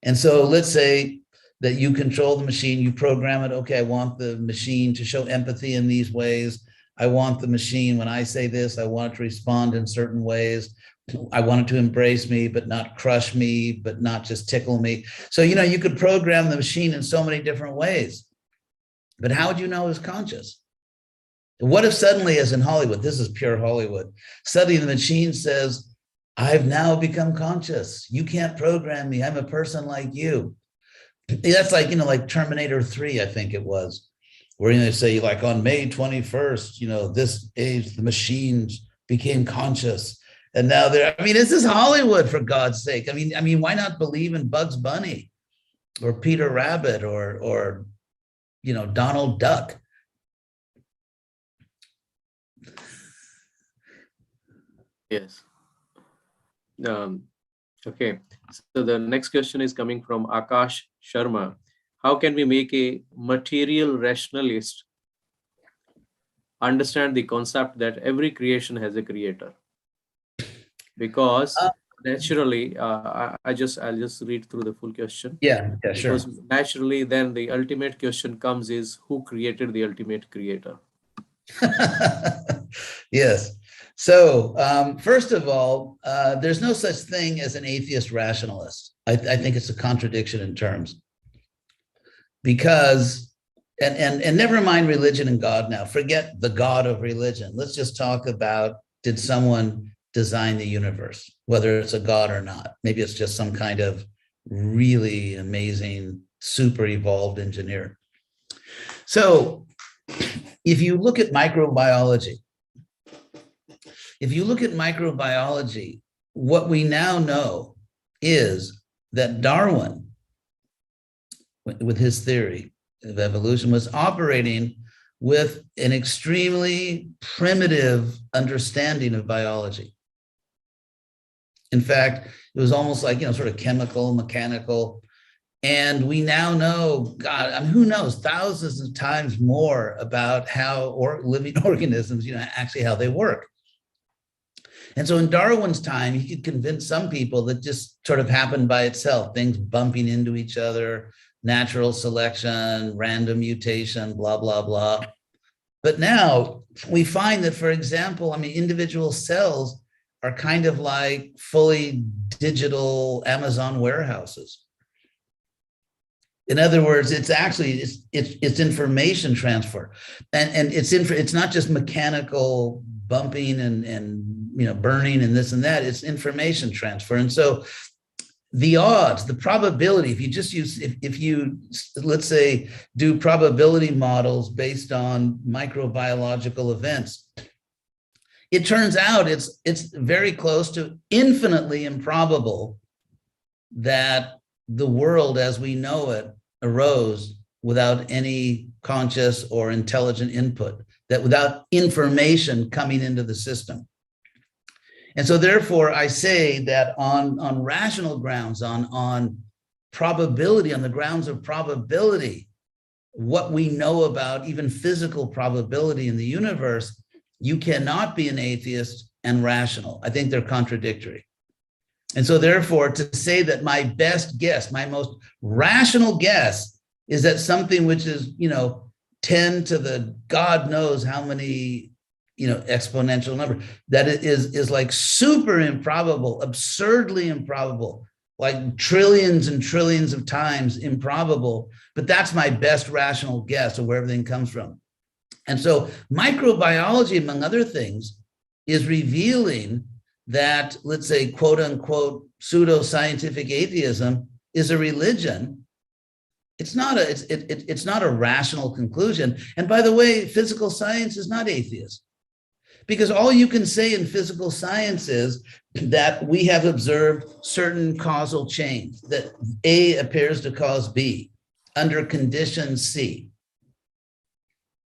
And so let's say that you control the machine, you program it. Okay, I want the machine to show empathy in these ways. I want the machine, when I say this, I want it to respond in certain ways. I want it to embrace me, but not crush me, but not just tickle me. So, you could program the machine in so many different ways. But how would you know it's conscious? What if suddenly, as in Hollywood, this is pure Hollywood, suddenly the machine says, I've now become conscious. You can't program me. I'm a person like you. That's like, like Terminator 3, I think it was, where they say, like, on May 21st, this age, the machines became conscious. And now this is Hollywood, for God's sake. I mean, why not believe in Bugs Bunny or Peter Rabbit or Donald Duck? Yes. Okay. So the next question is coming from Akash Sharma. How can we make a material rationalist understand the concept that every creation has a creator? Because naturally, I'll just read through the full question. Yeah, sure. Because naturally, then the ultimate question comes is, who created the ultimate creator? Yes. So first of all, there's no such thing as an atheist rationalist. I think it's a contradiction in terms. Because, and never mind religion and God now, forget the God of religion. Let's just talk about, did someone design the universe, whether it's a God or not? Maybe it's just some kind of really amazing, super evolved engineer. So if you look at microbiology, what we now know is that Darwin, with his theory of evolution, was operating with an extremely primitive understanding of biology. In fact, it was almost like, sort of chemical, mechanical. And we now know, God, I mean, who knows, thousands of times more about how living organisms, actually how they work. And so in Darwin's time, he could convince some people that just sort of happened by itself, things bumping into each other, natural selection, random mutation, blah, blah, blah. But now we find that, for example, individual cells are kind of like fully digital Amazon warehouses. In other words, it's actually it's information transfer, and it's not just mechanical bumping and burning and this and that. It's information transfer, and so the odds, the probability, if you just use if you let's say do probability models based on microbiological events, it turns out it's very close to infinitely improbable that the world as we know it arose without any conscious or intelligent input, that without information coming into the system. And so therefore I say that on rational grounds, on probability, on the grounds of probability, what we know about even physical probability in the universe, you cannot be an atheist and rational. I think they're contradictory. And so therefore, to say that my best guess, my most rational guess is that something which is, 10 to the God knows how many, exponential number, that it is like super improbable, absurdly improbable, like trillions and trillions of times improbable, but that's my best rational guess of where everything comes from. And so microbiology, among other things, is revealing that, let's say, quote unquote, pseudo-scientific atheism is a religion. It's not a rational conclusion. And by the way, physical science is not atheist, because all you can say in physical science is that we have observed certain causal chains, that A appears to cause B under condition C.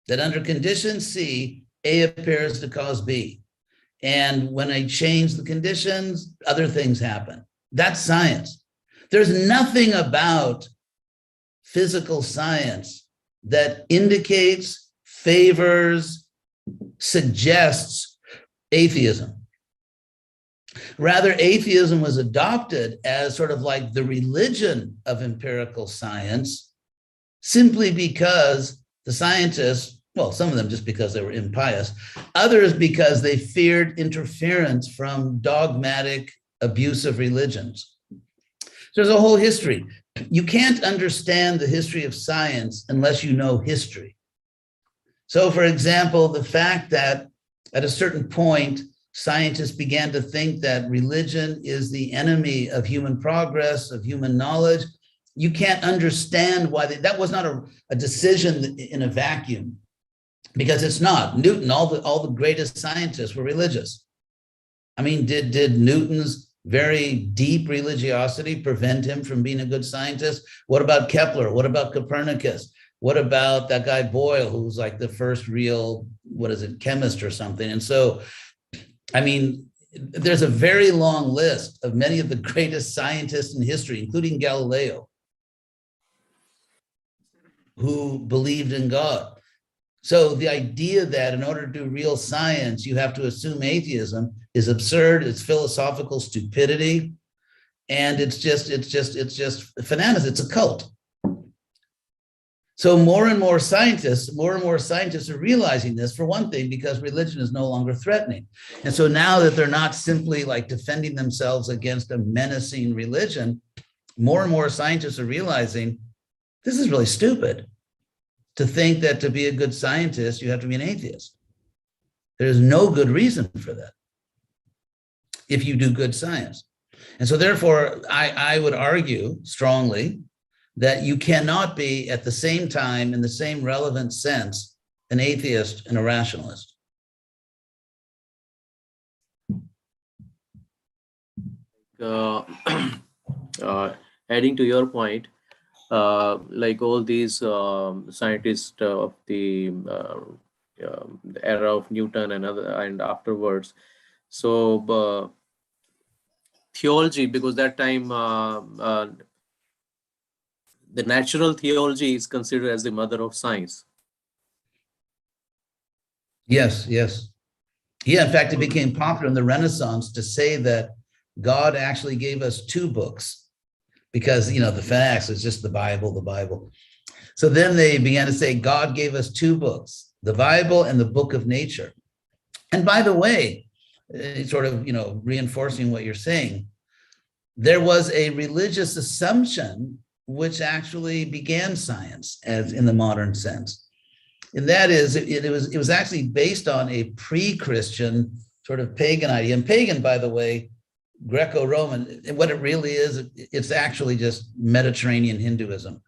That under condition C, A appears to cause B. And when I change the conditions, other things happen. That's science. There's nothing about physical science that indicates, favors, suggests atheism. Rather, atheism was adopted as sort of like the religion of empirical science, simply because the scientists, well, some of them just because they were impious, others because they feared interference from dogmatic, abusive religions. So there's a whole history. You can't understand the history of science unless you know history. So, for example, the fact that at a certain point, scientists began to think that religion is the enemy of human progress, of human knowledge, you can't understand why that was not a decision in a vacuum. Because it's not. Newton, all the greatest scientists were religious. I mean, did Newton's very deep religiosity prevent him from being a good scientist? What about Kepler? What about Copernicus? What about that guy Boyle, who's like the first real, chemist or something? And so, I mean, there's a very long list of many of the greatest scientists in history, including Galileo, who believed in God. So the idea that in order to do real science, you have to assume atheism is absurd. It's philosophical stupidity. And it's just fanaticism. It's a cult. So more and more scientists are realizing this, for one thing, because religion is no longer threatening. And so now that they're not simply like defending themselves against a menacing religion, more and more scientists are realizing this is really stupid. To think that to be a good scientist, you have to be an atheist. There's no good reason for that if you do good science. And so therefore, I would argue strongly that you cannot be at the same time, in the same relevant sense, an atheist and a rationalist. Adding to your point, like all these scientists of the era of Newton and afterwards. So theology, because that time the natural theology is considered as the mother of science. Yes. Yeah, in fact, it became popular in the Renaissance to say that God actually gave us two books. Because, the fanatics is just the Bible. So then they began to say, God gave us two books, the Bible and the book of nature. And by the way, sort of, reinforcing what you're saying, there was a religious assumption which actually began science as in the modern sense. And that is, it was actually based on a pre-Christian sort of pagan idea. And pagan, by the way, Greco-Roman, and what it really is, it's actually just Mediterranean Hinduism.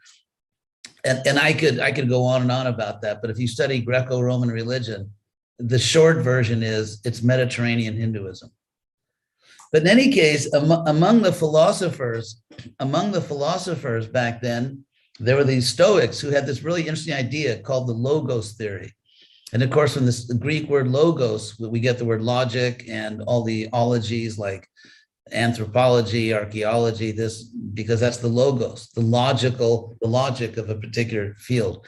And I could go on and on about that, but if you study Greco-Roman religion, the short version is it's Mediterranean Hinduism. But in any case, among the philosophers back then, there were these Stoics who had this really interesting idea called the logos theory. And of course, from the Greek word logos, we get the word logic and all the ologies like anthropology, archaeology, this, because that's the logos, the logic of a particular field.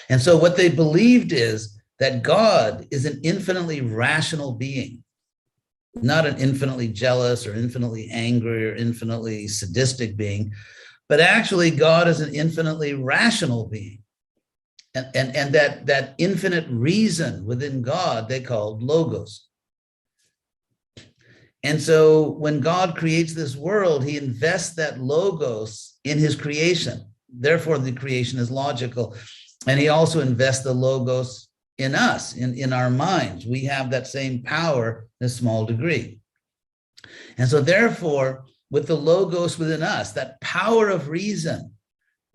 And so what they believed is that God is an infinitely rational being, not an infinitely jealous or infinitely angry or infinitely sadistic being, but actually God is an infinitely rational being. And that infinite reason within God, they called logos. And so when God creates this world, he invests that logos in his creation. Therefore, the creation is logical. And he also invests the logos in us, in our minds. We have that same power in a small degree. And so therefore, with the logos within us, that power of reason,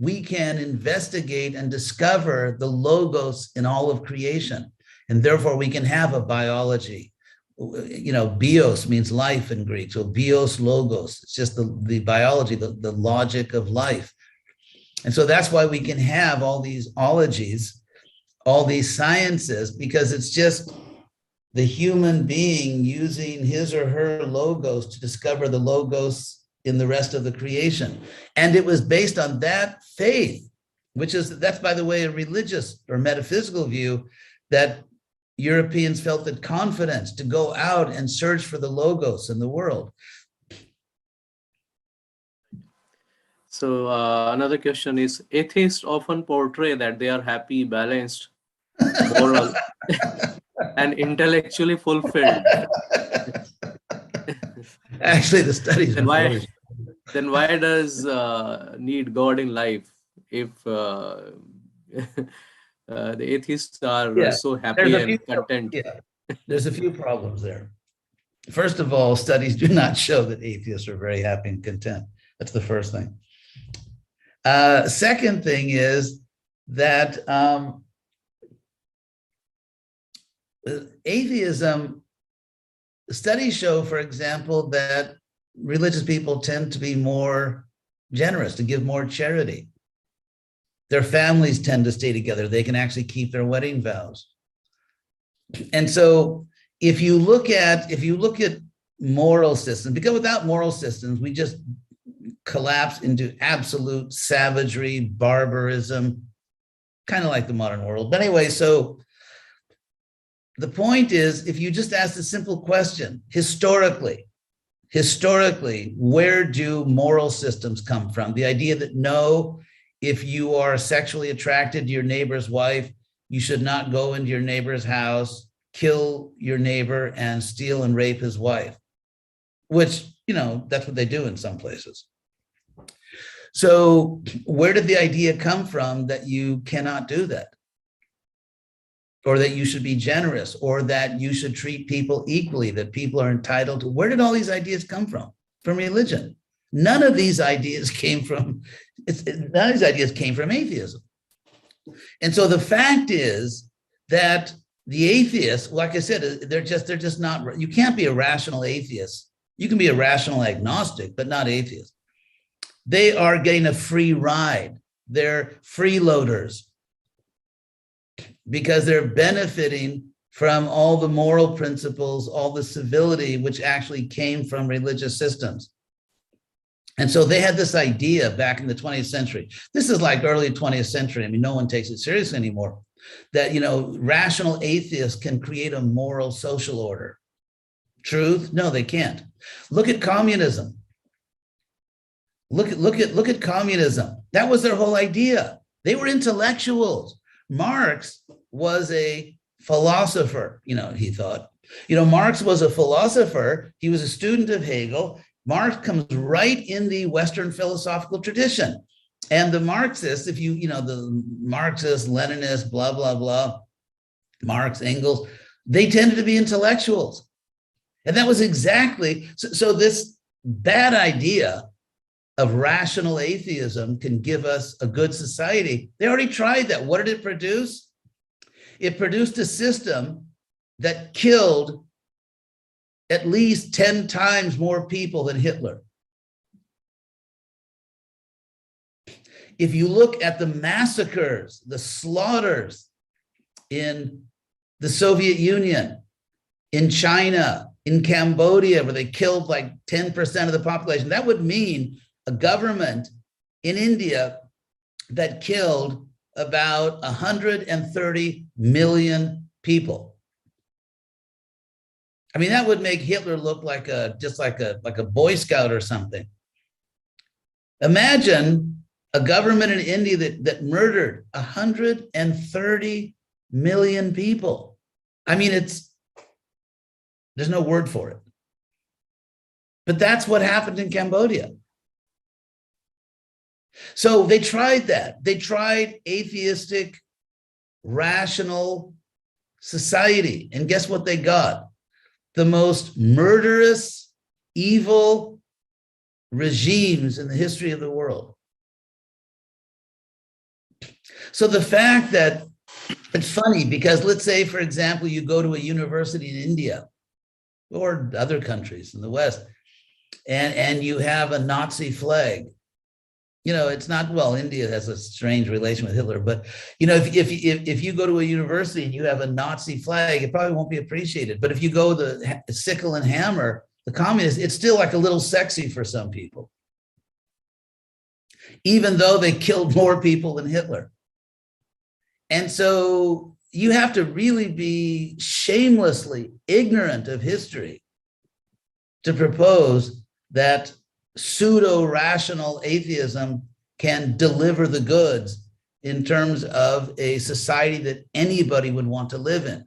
we can investigate and discover the logos in all of creation. And therefore, we can have a biology. You know, bios means life in Greek. So bios, logos, it's just the biology, the logic of life. And so that's why we can have all these ologies, all these sciences, because it's just the human being using his or her logos to discover the logos in the rest of the creation. And it was based on that faith, that's, by the way, a religious or metaphysical view, that Europeans felt the confidence to go out and search for the logos in the world. So another question is, atheists often portray that they are happy, balanced, moral, and intellectually fulfilled. Actually, the studies then why does need God in life if the atheists are so happy and content? Yeah, there's a few problems there. First of all, studies do not show that atheists are very happy and content. That's the first thing. Second thing is that atheism, studies show, for example, that religious people tend to be more generous, to give more charity. Their families tend to stay together. They can actually keep their wedding vows. And so if you look at moral systems, because without moral systems, we just collapse into absolute savagery, barbarism, kind of like the modern world. But anyway, so the point is, if you just ask a simple question, historically, where do moral systems come from? The idea that no, if you are sexually attracted to your neighbor's wife, you should not go into your neighbor's house, kill your neighbor, and steal and rape his wife, which, you know, that's what they do in some places. So where did the idea come from that you cannot do that? Or that you should be generous, or that you should treat people equally, that people are entitled to? Where did all these ideas come from? From religion. None of these ideas came from atheism. And so the fact is that the atheists, like I said, they're just not, you can't be a rational atheist. You can be a rational agnostic, but not atheist. They are getting a free ride. They're freeloaders because they're benefiting from all the moral principles, all the civility, which actually came from religious systems. And so they had this idea back in the 20th century. This is like early 20th century. I mean, no one takes it seriously anymore. That, you know, rational atheists can create a moral social order. Truth? No, they can't. Look at communism. Look at communism. That was their whole idea. They were intellectuals. Marx was a philosopher, you know, he thought. You know, Marx was a philosopher. He was a student of Hegel. Marx comes right in the Western philosophical tradition. And the Marxists, if the Marxists, Leninists, blah, blah, blah, Marx, Engels, they tended to be intellectuals. And that was exactly, so this bad idea of rational atheism can give us a good society. They already tried that. What did it produce? It produced a system that killed at least 10 times more people than Hitler. If you look at the massacres, the slaughters in the Soviet Union, in China, in Cambodia, where they killed like 10% of the population, that would mean a government in India that killed about 130 million people. I mean, that would make Hitler look like just like a Boy Scout or something. Imagine a government in India that murdered 130 million people. I mean, there's no word for it. But that's what happened in Cambodia. So they tried that. They tried atheistic, rational society. And guess what they got? The most murderous, evil regimes in the history of the world. So the fact that it's funny because let's say, for example, you go to a university in India or other countries in the West, and you have a Nazi flag. It's not, well, India has a strange relation with Hitler, but if you go to a university and you have a Nazi flag, it probably won't be appreciated. But if you go the sickle and hammer, the communists, it's still like a little sexy for some people, even though they killed more people than Hitler. And so you have to really be shamelessly ignorant of history to propose that pseudo-rational atheism can deliver the goods in terms of a society that anybody would want to live in.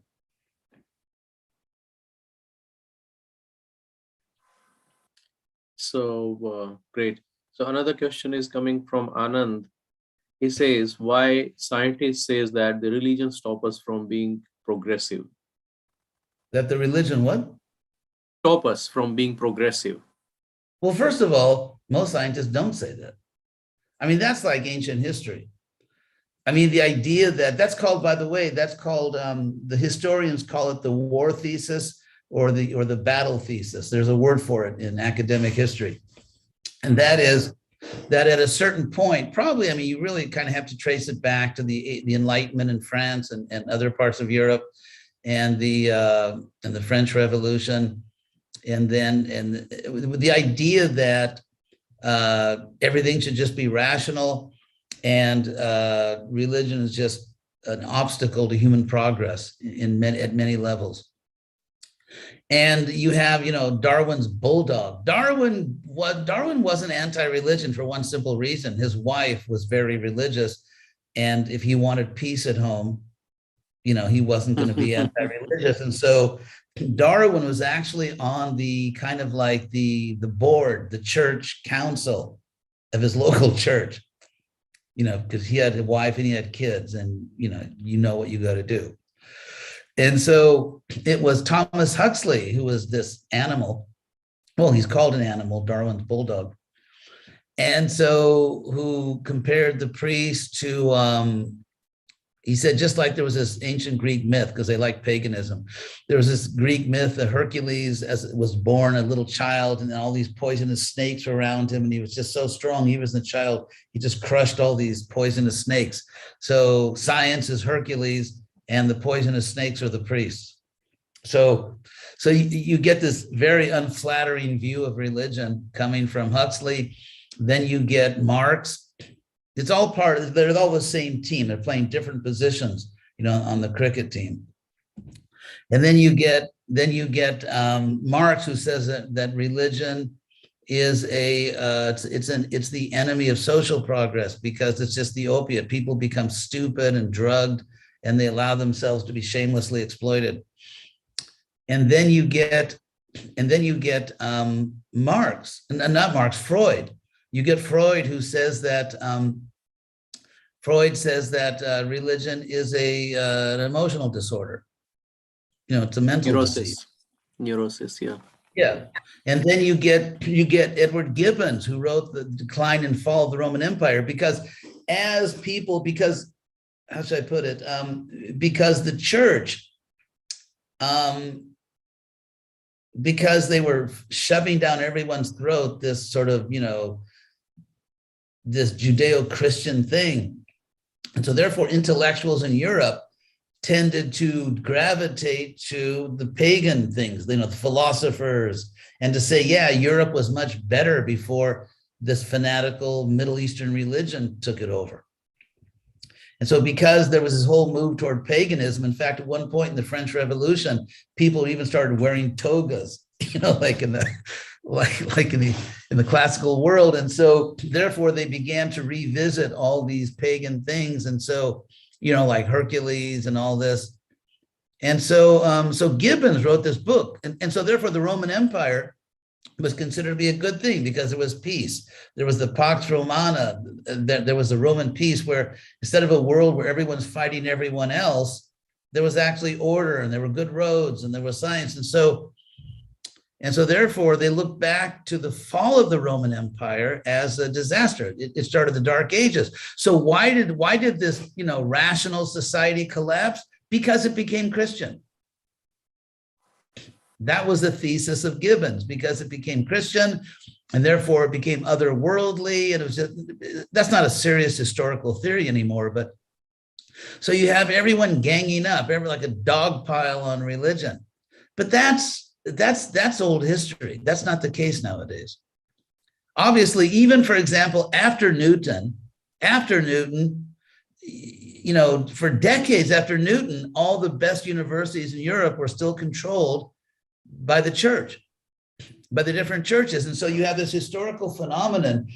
So great. So another question is coming from Anand. He says, why scientists says that the religion stop us from being progressive? That the religion what? Stop us from being progressive. Well, first of all, most scientists don't say that. I mean, that's like ancient history. I mean, the idea that's called, by the way, that's called, the historians call it the war thesis or the battle thesis. There's a word for it in academic history. And that is that at a certain point, probably, I mean, you really kind of have to trace it back to the Enlightenment in France and other parts of Europe and the French Revolution. And the idea that everything should just be rational and religion is just an obstacle to human progress at many levels. And you have, Darwin's bulldog. Darwin wasn't anti-religion for one simple reason. His wife was very religious. And if he wanted peace at home, he wasn't going to be anti-religious. And so Darwin was actually on the kind of like the board, the church council of his local church, because he had a wife and he had kids and, what you got to do. And so it was Thomas Huxley, who was this animal. Well, he's called an animal, Darwin's bulldog. And so who compared the priest to, he said, just like there was this ancient Greek myth, because they like paganism. There was this Greek myth that Hercules, as it was born, a little child, and all these poisonous snakes were around him. And he was just so strong. He was the child. He just crushed all these poisonous snakes. So science is Hercules and the poisonous snakes are the priests. So you get this very unflattering view of religion coming from Huxley. Then you get Marx. It's all they're all the same team. They're playing different positions, on the cricket team. And then you get Marx, who says that religion is it's the enemy of social progress because it's just the opiate. People become stupid and drugged, and they allow themselves to be shamelessly exploited. And then you get And then you get Marx, not Marx, Freud. You get Freud, who says that religion is an emotional disorder. It's a mental disease. Neurosis, yeah. Yeah. And then you get Edward Gibbons, who wrote The Decline and Fall of the Roman Empire, because how should I put it? Because the church, because they were shoving down everyone's throat this sort of, this Judeo-Christian thing. And so therefore intellectuals in Europe tended to gravitate to the pagan things, the philosophers, and to say, yeah, Europe was much better before this fanatical Middle Eastern religion took it over. And so because there was this whole move toward paganism, in fact, at one point in the French Revolution, people even started wearing togas, like in the classical world. And so therefore they began to revisit all these pagan things. And so, like Hercules and all this. And so Gibbons wrote this book. And so therefore the Roman Empire was considered to be a good thing because there was peace. There was the Pax Romana. There was the Roman peace, where instead of a world where everyone's fighting everyone else, there was actually order, and there were good roads, and there was science. And so therefore they look back to the fall of the Roman Empire as a disaster. It started the Dark Ages. So why did this, rational society collapse? Because it became Christian. That was the thesis of Gibbons, because it became Christian, and therefore it became otherworldly. And it was that's not a serious historical theory anymore. But so you have everyone ganging up, like a dog pile on religion. But that's old history. That's not the case nowadays. Obviously, even, for example, after Newton, for decades after Newton, all the best universities in Europe were still controlled by the church, by the different churches. And so you have this historical phenomenon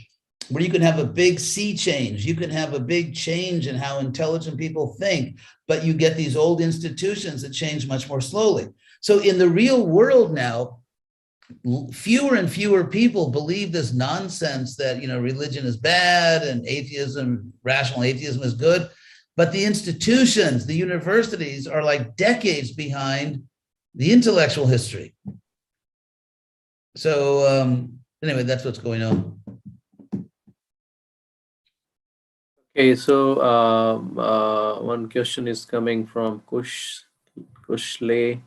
where you can have a big sea change. You can have a big change in how intelligent people think, but you get these old institutions that change much more slowly. So in the real world now, fewer and fewer people believe this nonsense that, religion is bad and atheism, rational atheism is good. But the institutions, the universities, are like decades behind the intellectual history. So anyway, that's what's going on. Okay, so one question is coming from Kushle.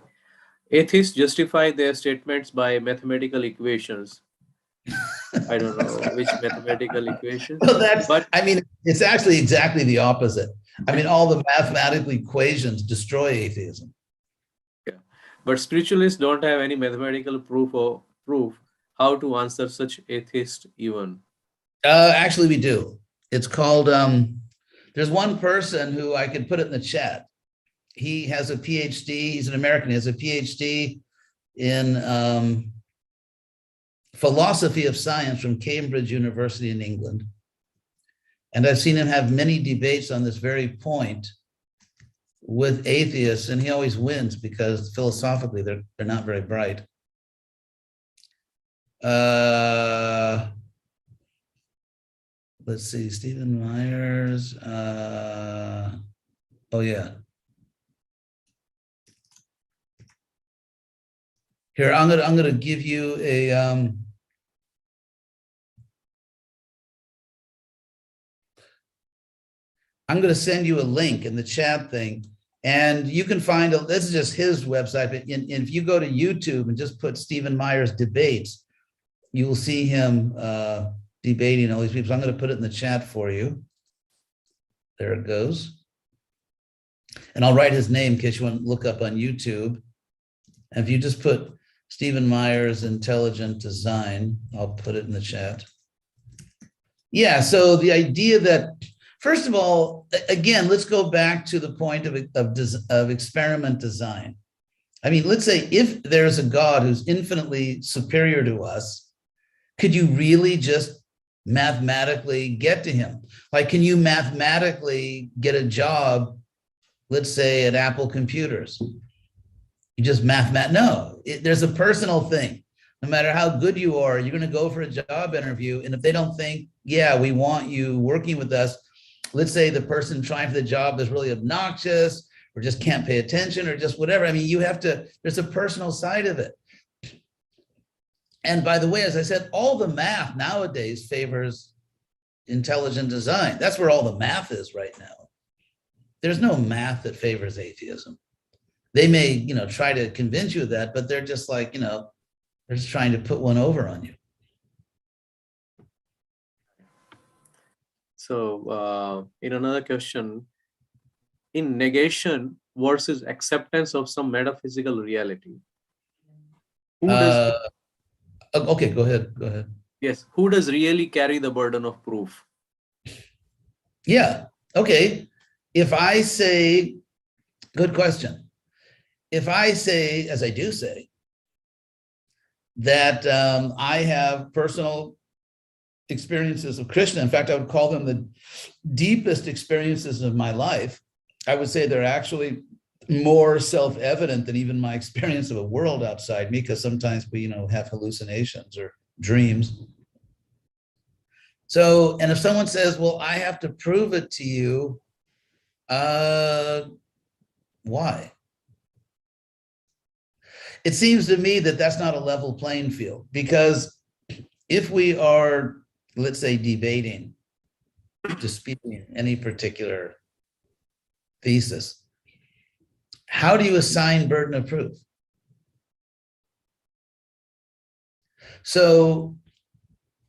Atheists justify their statements by mathematical equations. I don't know which mathematical equations. Well, it's actually exactly the opposite. All the mathematical equations destroy atheism. Yeah, but spiritualists don't have any mathematical proof how to answer such atheist even. Actually, we do. It's called, there's one person who I could put it in the chat. He has a PhD, he's an American, he has a PhD in philosophy of science from Cambridge University in England. And I've seen him have many debates on this very point with atheists, and he always wins because philosophically they're not very bright. Let's see, Stephen Myers. Oh yeah. Here, I'm gonna give you a I'm gonna send you a link in the chat thing, and you can find this is just his website. But if you go to YouTube and just put Stephen Myers debates, you will see him debating all these people. So I'm going to put it in the chat for you. There it goes. And I'll write his name in case you want to look up on YouTube. And if you just put Stephen Myers Intelligent Design, I'll put it in the chat. Yeah, so the idea that, first of all, again, let's go back to the point of experiment design. Let's say if there's a God who's infinitely superior to us, could you really just mathematically get to him? Like, can you mathematically get a job, let's say at Apple Computers? You just no, there's a personal thing. No matter how good you are, you're going to go for a job interview. And if they don't think, yeah, we want you working with us, let's say the person trying for the job is really obnoxious or just can't pay attention or just whatever. I mean, you have to, there's a personal side of it. And by the way, as I said, all the math nowadays favors intelligent design. That's where all the math is right now. There's no math that favors atheism. They may, you know, try to convince you of that, but they're just like, you know, they're just trying to put one over on you. So in another question, in negation versus acceptance of some metaphysical reality, who does okay, go ahead. Yes, who does really carry the burden of proof? Yeah, okay. If I say, good question. If I say, as I do say, that I have personal experiences of Krishna, in fact, I would call them the deepest experiences of my life, I would say they're actually more self-evident than even my experience of a world outside me, because sometimes we, you know, have hallucinations or dreams. So, and if someone says, well, I have to prove it to you, why? It seems to me that that's not a level playing field, because if we are, let's say, debating, disputing any particular thesis, how do you assign burden of proof? So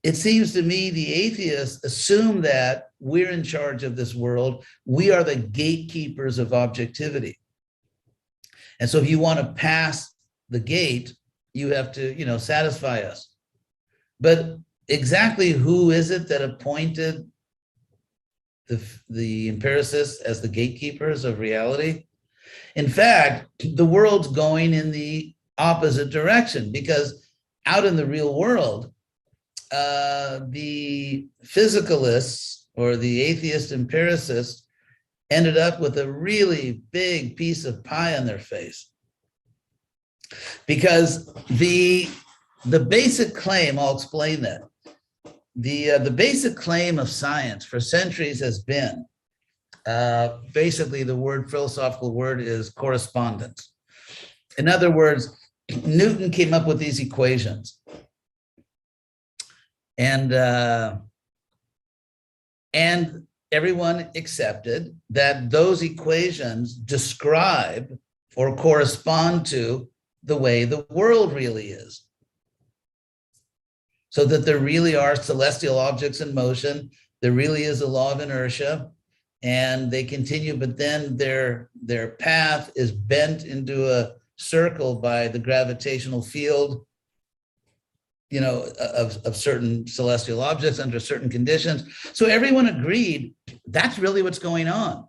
it seems to me the atheists assume that we're in charge of this world. We are the gatekeepers of objectivity. And so if you want to pass the gate, you have to, you know, satisfy us. But exactly who is it that appointed the empiricists as the gatekeepers of reality? In fact, the world's going in the opposite direction, because out in the real world, the physicalists or the atheist empiricists ended up with a really big piece of pie on their face. Because the basic claim, I'll explain that. The basic claim of science for centuries has been, basically the philosophical word is correspondence. In other words, Newton came up with these equations. And everyone accepted that those equations describe or correspond to the way the world really is. So that there really are celestial objects in motion, there really is a law of inertia, and they continue, but then their path is bent into a circle by the gravitational field, you know, of certain celestial objects under certain conditions. So everyone agreed that's really what's going on.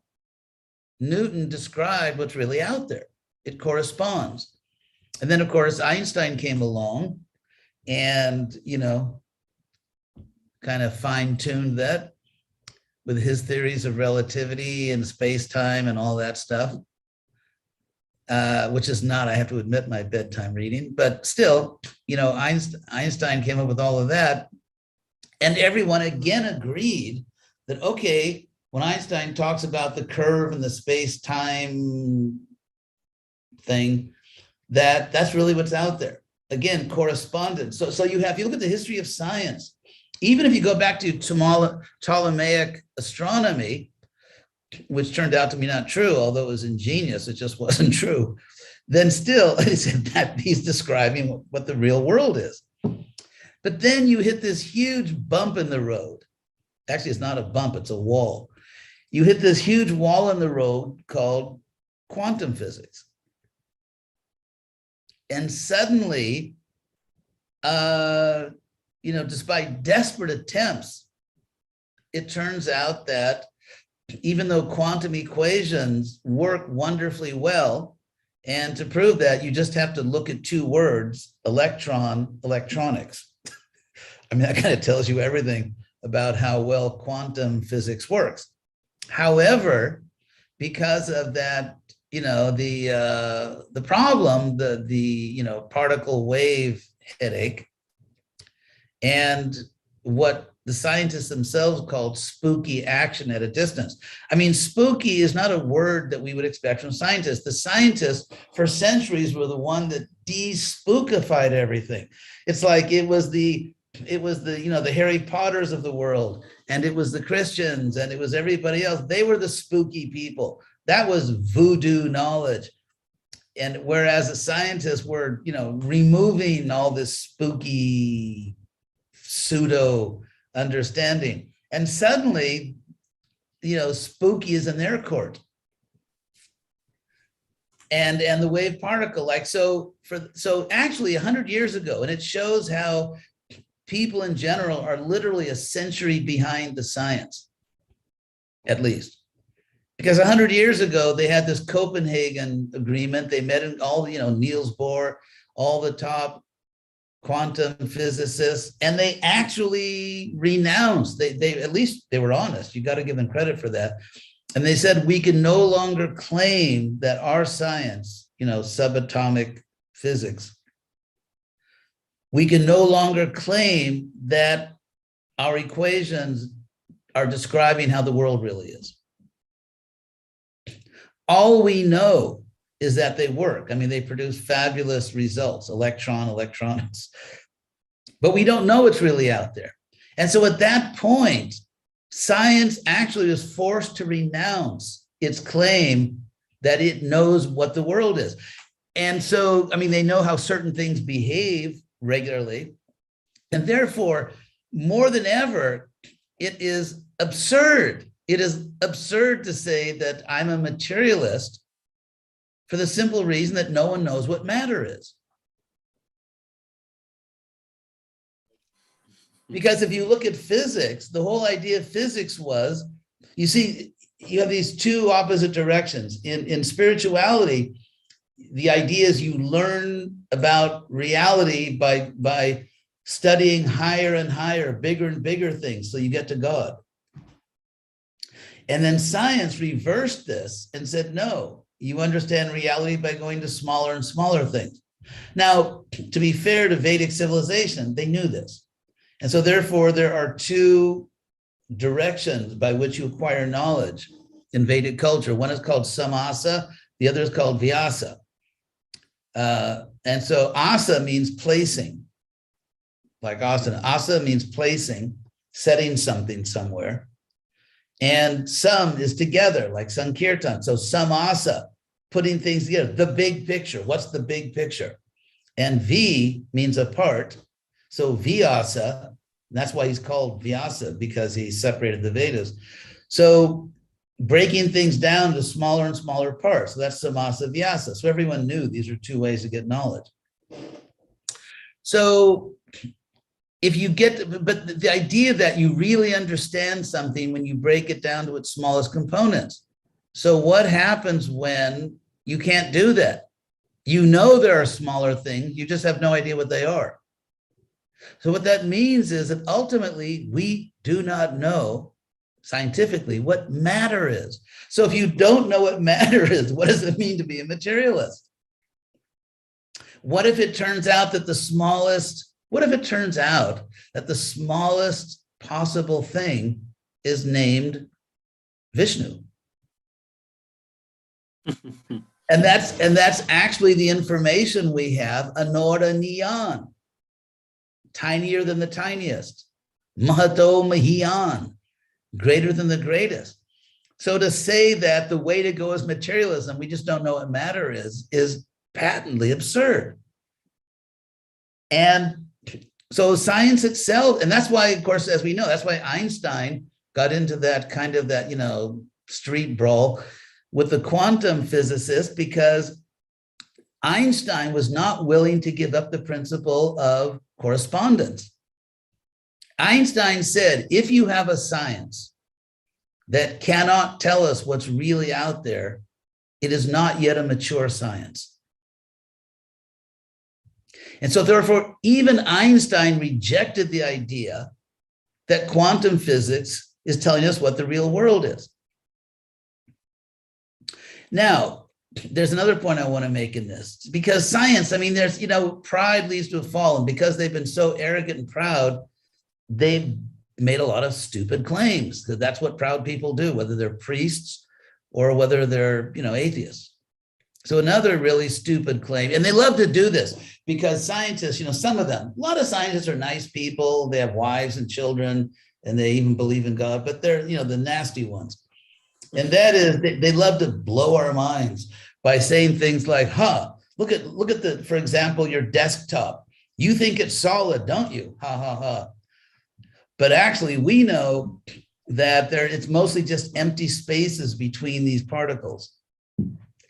Newton described what's really out there. It corresponds. And then, of course, Einstein came along and, you know, kind of fine-tuned that with his theories of relativity and space-time and all that stuff, which is not, I have to admit, my bedtime reading. But still, you know, Einstein came up with all of that. And everyone again agreed that, okay, when Einstein talks about the curve and the space-time thing, that's really what's out there. Again, correspondence. So you look at the history of science, even if you go back to Ptolemaic astronomy, which turned out to be not true, although it was ingenious, it just wasn't true, then still, that he's describing what the real world is. But then you hit this huge bump in the road. Actually, it's not a bump, it's a wall. You hit this huge wall in the road called quantum physics. And suddenly, you know, despite desperate attempts, it turns out that even though quantum equations work wonderfully well, and to prove that, you just have to look at two words, electron, electronics. I mean, that kind of tells you everything about how well quantum physics works. However, because of that the problem, the particle wave headache, and what the scientists themselves called spooky action at a distance. I mean, spooky is not a word that we would expect from scientists. The scientists for centuries were the one that de-spookified everything. It's like it was the the Harry Potters of the world, and it was the Christians, and it was everybody else. They were the spooky people. That was voodoo knowledge. And whereas the scientists were, removing all this spooky pseudo understanding, and suddenly, spooky is in their court. And the wave particle, so actually 100 years ago, and it shows how people in general are literally a century behind the science, at least. Because 100 years ago, they had this Copenhagen agreement. They met in all, Niels Bohr, all the top quantum physicists, and they actually renounced. They at least they were honest. You got to give them credit for that. And they said, we can no longer claim that our science, subatomic physics, we can no longer claim that our equations are describing how the world really is. All we know is that they work. I mean, they produce fabulous results, electronics, but we don't know what's really out there. And so at that point, science actually was forced to renounce its claim that it knows what the world is. And so, I mean, they know how certain things behave regularly. And therefore, more than ever, it is absurd. It is absurd to say that I'm a materialist for the simple reason that no one knows what matter is. Because if you look at physics, the whole idea of physics was, you see, you have these two opposite directions. In spirituality, the idea is you learn about reality by studying higher and higher, bigger and bigger things, so you get to God. And then science reversed this and said, no, you understand reality by going to smaller and smaller things. Now, to be fair to Vedic civilization, they knew this. And so therefore, there are two directions by which you acquire knowledge in Vedic culture. One is called samasa, the other is called vyasa. And so asa means placing, like asana. Asa means placing, setting something somewhere. And sam is together, like sankirtan. So samasa, putting things together, the big picture. What's the big picture? And V means apart. So vyasa, that's why he's called Vyasa, because he separated the Vedas. So breaking things down to smaller and smaller parts. So that's samasa vyasa. So everyone knew these are two ways to get knowledge. So if you get, but the idea that you really understand something when you break it down to its smallest components. So what happens when you can't do that? You know there are smaller things, you just have no idea what they are. So what that means is that ultimately we do not know scientifically what matter is. So if you don't know what matter is, what does it mean to be a materialist? What if it turns out that the smallest possible thing is named Vishnu? And that's actually the information we have, Anora Niyan, tinier than the tiniest, Mahato Mahiyan, greater than the greatest. So to say that the way to go is materialism, we just don't know what matter is patently absurd. And so science itself, and that's why, of course, as we know, that's why Einstein got into that kind of that, street brawl with the quantum physicists, because Einstein was not willing to give up the principle of correspondence. Einstein said, if you have a science that cannot tell us what's really out there, it is not yet a mature science. And so therefore, even Einstein rejected the idea that quantum physics is telling us what the real world is. Now, there's another point I want to make in this, because science, I mean, there's, pride leads to a fall. And because they've been so arrogant and proud, they've made a lot of stupid claims, because that's what proud people do, whether they're priests or whether they're, atheists. So another really stupid claim, and they love to do this because scientists, some of them, a lot of scientists are nice people. They have wives and children, and they even believe in God, but they're, the nasty ones. And that is, they love to blow our minds by saying things like, look at for example, your desktop. You think it's solid, don't you? Ha, ha, ha. But actually, we know that it's mostly just empty spaces between these particles.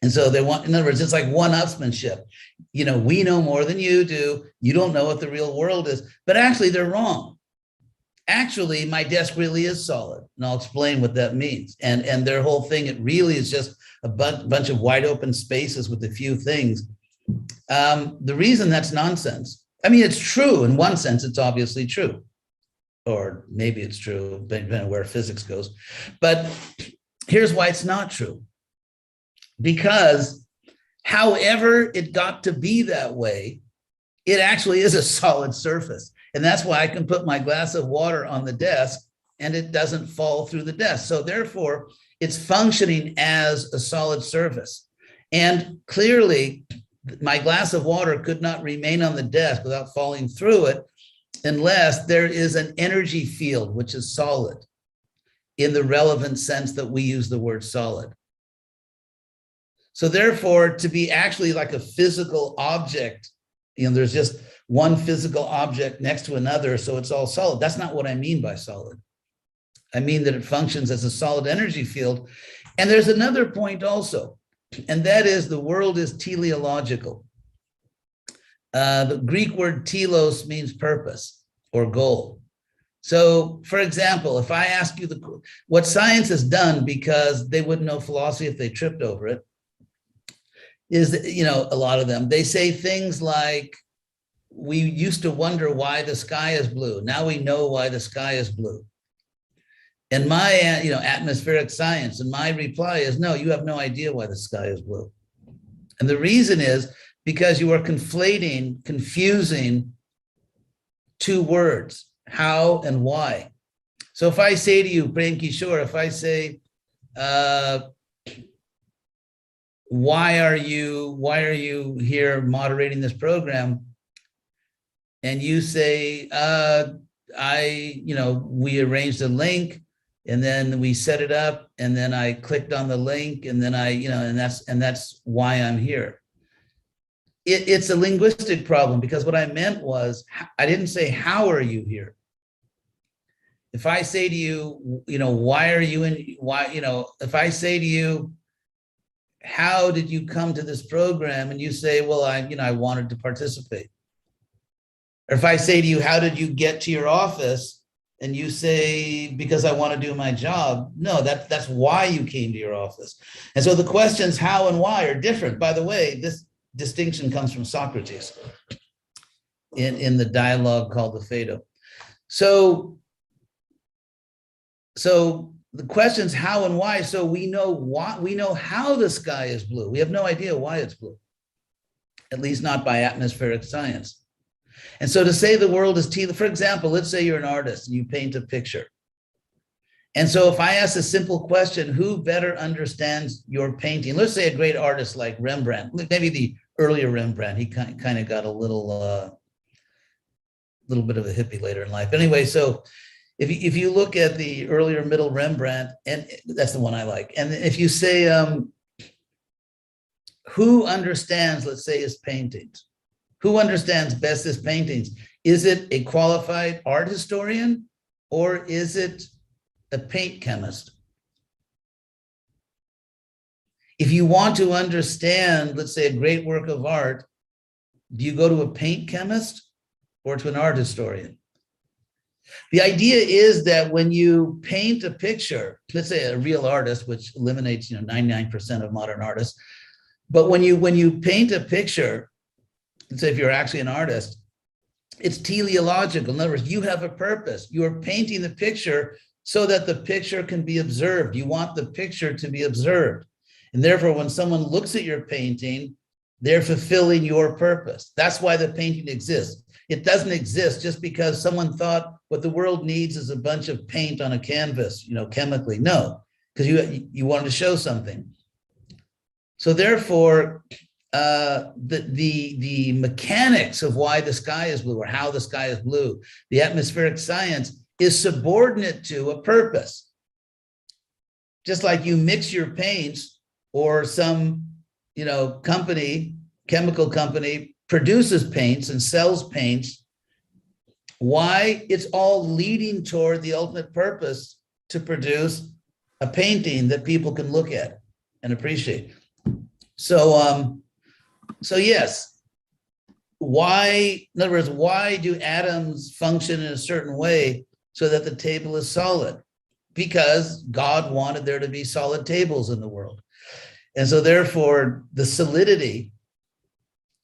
And so in other words, it's like one-upsmanship. We know more than you do. You don't know what the real world is. But actually, they're wrong. Actually, my desk really is solid. And I'll explain what that means. And their whole thing, it really is just a bunch of wide open spaces with a few things. The reason that's nonsense, I mean, it's true. In one sense, it's obviously true. Or maybe it's true, depending on where physics goes. But here's why it's not true. Because however it got to be that way, it actually is a solid surface. And that's why I can put my glass of water on the desk and it doesn't fall through the desk. So therefore, it's functioning as a solid surface. And clearly, my glass of water could not remain on the desk without falling through it unless there is an energy field, which is solid in the relevant sense that we use the word solid. So therefore, to be actually like a physical object, there's just one physical object next to another, so it's all solid. That's not what I mean by solid. I mean that it functions as a solid energy field. And there's another point also, and that is the world is teleological. The Greek word telos means purpose or goal. So, for example, if I ask you what science has done, because they wouldn't know philosophy if they tripped over it, is that, a lot of them, they say things like, we used to wonder why the sky is blue. Now we know why the sky is blue. And my, atmospheric science, and my reply is, no, you have no idea why the sky is blue. And the reason is because you are confusing two words, how and why. So if I say to you, Prem Kishore, if I say, why are you here moderating this program? And you say, we arranged a link, and then we set it up, and then I clicked on the link, and then and that's why I'm here. It's a linguistic problem, because what I meant was, I didn't say, how are you here? If I say to you, why are you if I say to you, how did you come to this program? And you say, well, I wanted to participate. Or if I say to you, how did you get to your office? And you say, because I want to do my job. No, that's why you came to your office. And so the questions how and why are different. By the way, this distinction comes from Socrates in the dialogue called the Phaedo. So the question's how and why. So we know how the sky is blue. We have no idea why it's blue, at least not by atmospheric science. And so to say the world is for example, let's say you're an artist and you paint a picture. And so if I ask a simple question, who better understands your painting? Let's say a great artist like Rembrandt, maybe the earlier Rembrandt, he kind of got a little bit of a hippie later in life. Anyway, so if you look at the earlier middle Rembrandt, and that's the one I like, and if you say, who understands, let's say, his paintings? Who understands best his paintings? Is it a qualified art historian, or is it a paint chemist? If you want to understand, let's say, a great work of art, do you go to a paint chemist or to an art historian? The idea is that when you paint a picture, let's say a real artist, which eliminates 99% of modern artists, but when you paint a picture, let's say if you're actually an artist, it's teleological. In other words, you have a purpose. You're painting the picture so that the picture can be observed. You want the picture to be observed. And therefore, when someone looks at your painting, they're fulfilling your purpose. That's why the painting exists. It doesn't exist just because someone thought what the world needs is a bunch of paint on a canvas, chemically. No, because you wanted to show something. So therefore, the mechanics of why the sky is blue or how the sky is blue, the atmospheric science is subordinate to a purpose. Just like you mix your paints, or some chemical company produces paints and sells paints, why? It's all leading toward the ultimate purpose to produce a painting that people can look at and appreciate. So yes, why, in other words, why do atoms function in a certain way so that the table is solid? Because God wanted there to be solid tables in the world. And so therefore, the solidity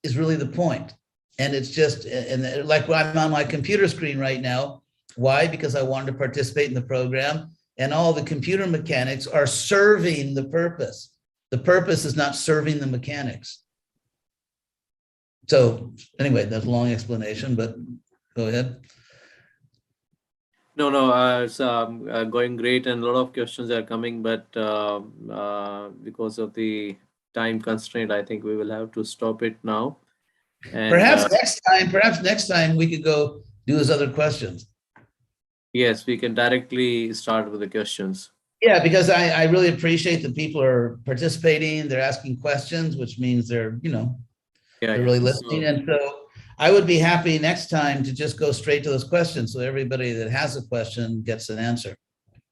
is really the point. And it's just, and like I'm on my computer screen right now. Why? Because I wanted to participate in the program, and all the computer mechanics are serving the purpose. The purpose is not serving the mechanics. So anyway, that's a long explanation, but go ahead. No, it's going great, and a lot of questions are coming, but because of the time constraint, I think we will have to stop it now. And perhaps next time we could go do his other questions. Yes, we can directly start with the questions. Yeah, because I really appreciate that people are participating, they're asking questions, which means they're, they're really listening. And so I would be happy next time to just go straight to those questions, so everybody that has a question gets an answer.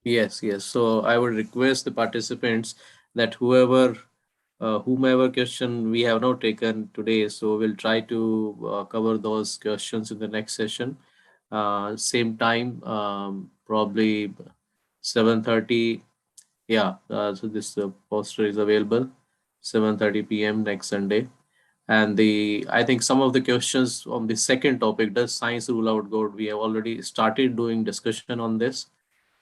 Yes. So I would request the participants that whomever question we have not taken today, so we'll try to cover those questions in the next session. Same time, probably 7:30. Yeah, so this poster is available 7:30 p.m. next Sunday. And I think some of the questions on the second topic, does science rule out God? We have already started doing discussion on this.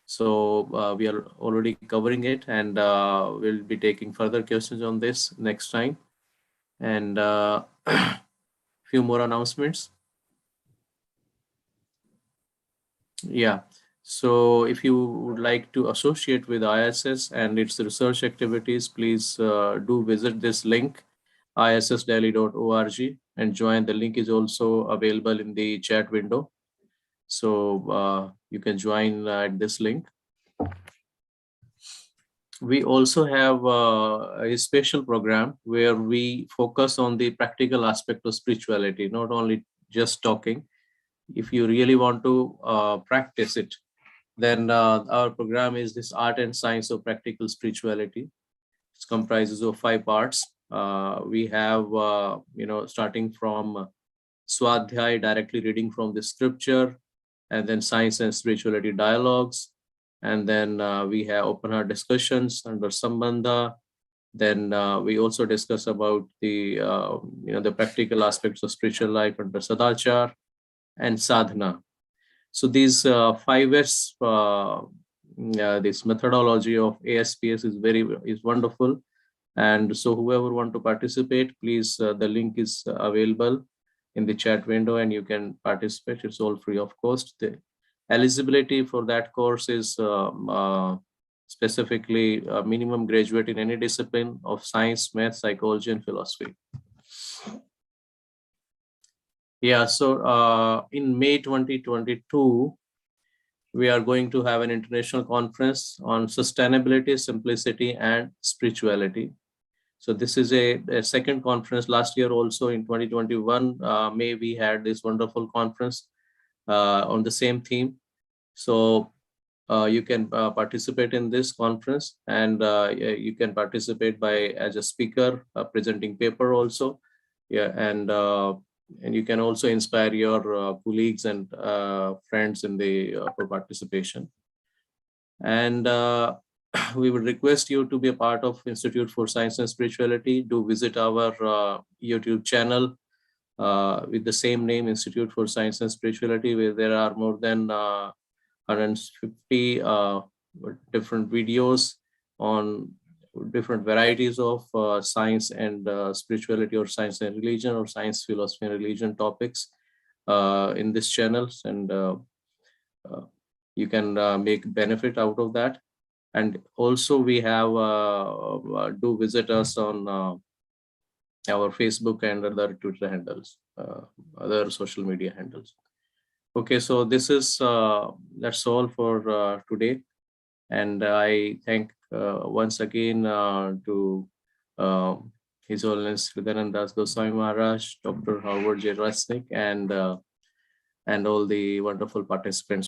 So we are already covering it, and we'll be taking further questions on this next time. And few more announcements. Yeah. So if you would like to associate with ISS and its research activities, please do visit this link, issdelhi.org, and join. The link is also available in the chat window. So you can join at this link. We also have a special program where we focus on the practical aspect of spirituality, not only just talking. If you really want to practice it, then our program is this Art and Science of Practical Spirituality. It comprises of 5 parts. We have, starting from Swadhyay, directly reading from the scripture, and then Science and Spirituality dialogues. And then we have open heart discussions under Sambandha. Then we also discuss about the, the practical aspects of spiritual life under Sadachar and Sadhana. So these 5S, this methodology of ASPS is wonderful. And so whoever want to participate, please, the link is available in the chat window, and you can participate. It's all free of cost. The eligibility for that course is specifically a minimum graduate in any discipline of science, math, psychology, and philosophy. Yeah, so in May 2022, we are going to have an international conference on sustainability, simplicity, and spirituality. So this is a second conference. Last year also in 2021, May, we had this wonderful conference on the same theme. So you can participate in this conference, and you can participate as a speaker, presenting paper also. Yeah, and you can also inspire your colleagues and friends in the for participation. And we would request you to be a part of Institute for Science and Spirituality. Do visit our YouTube channel with the same name, Institute for Science and Spirituality, where there are more than 150 different videos on different varieties of science and spirituality, or science and religion, or science, philosophy and religion topics in this channels, and you can make benefit out of that. And also we have do visit us on our Facebook and other Twitter handles, other social media handles. Okay, so this is that's all for today, and I thank once again to His Holiness Hridayanand Das Goswami Maharaj, Dr. Howard J. Resnick, and all the wonderful participants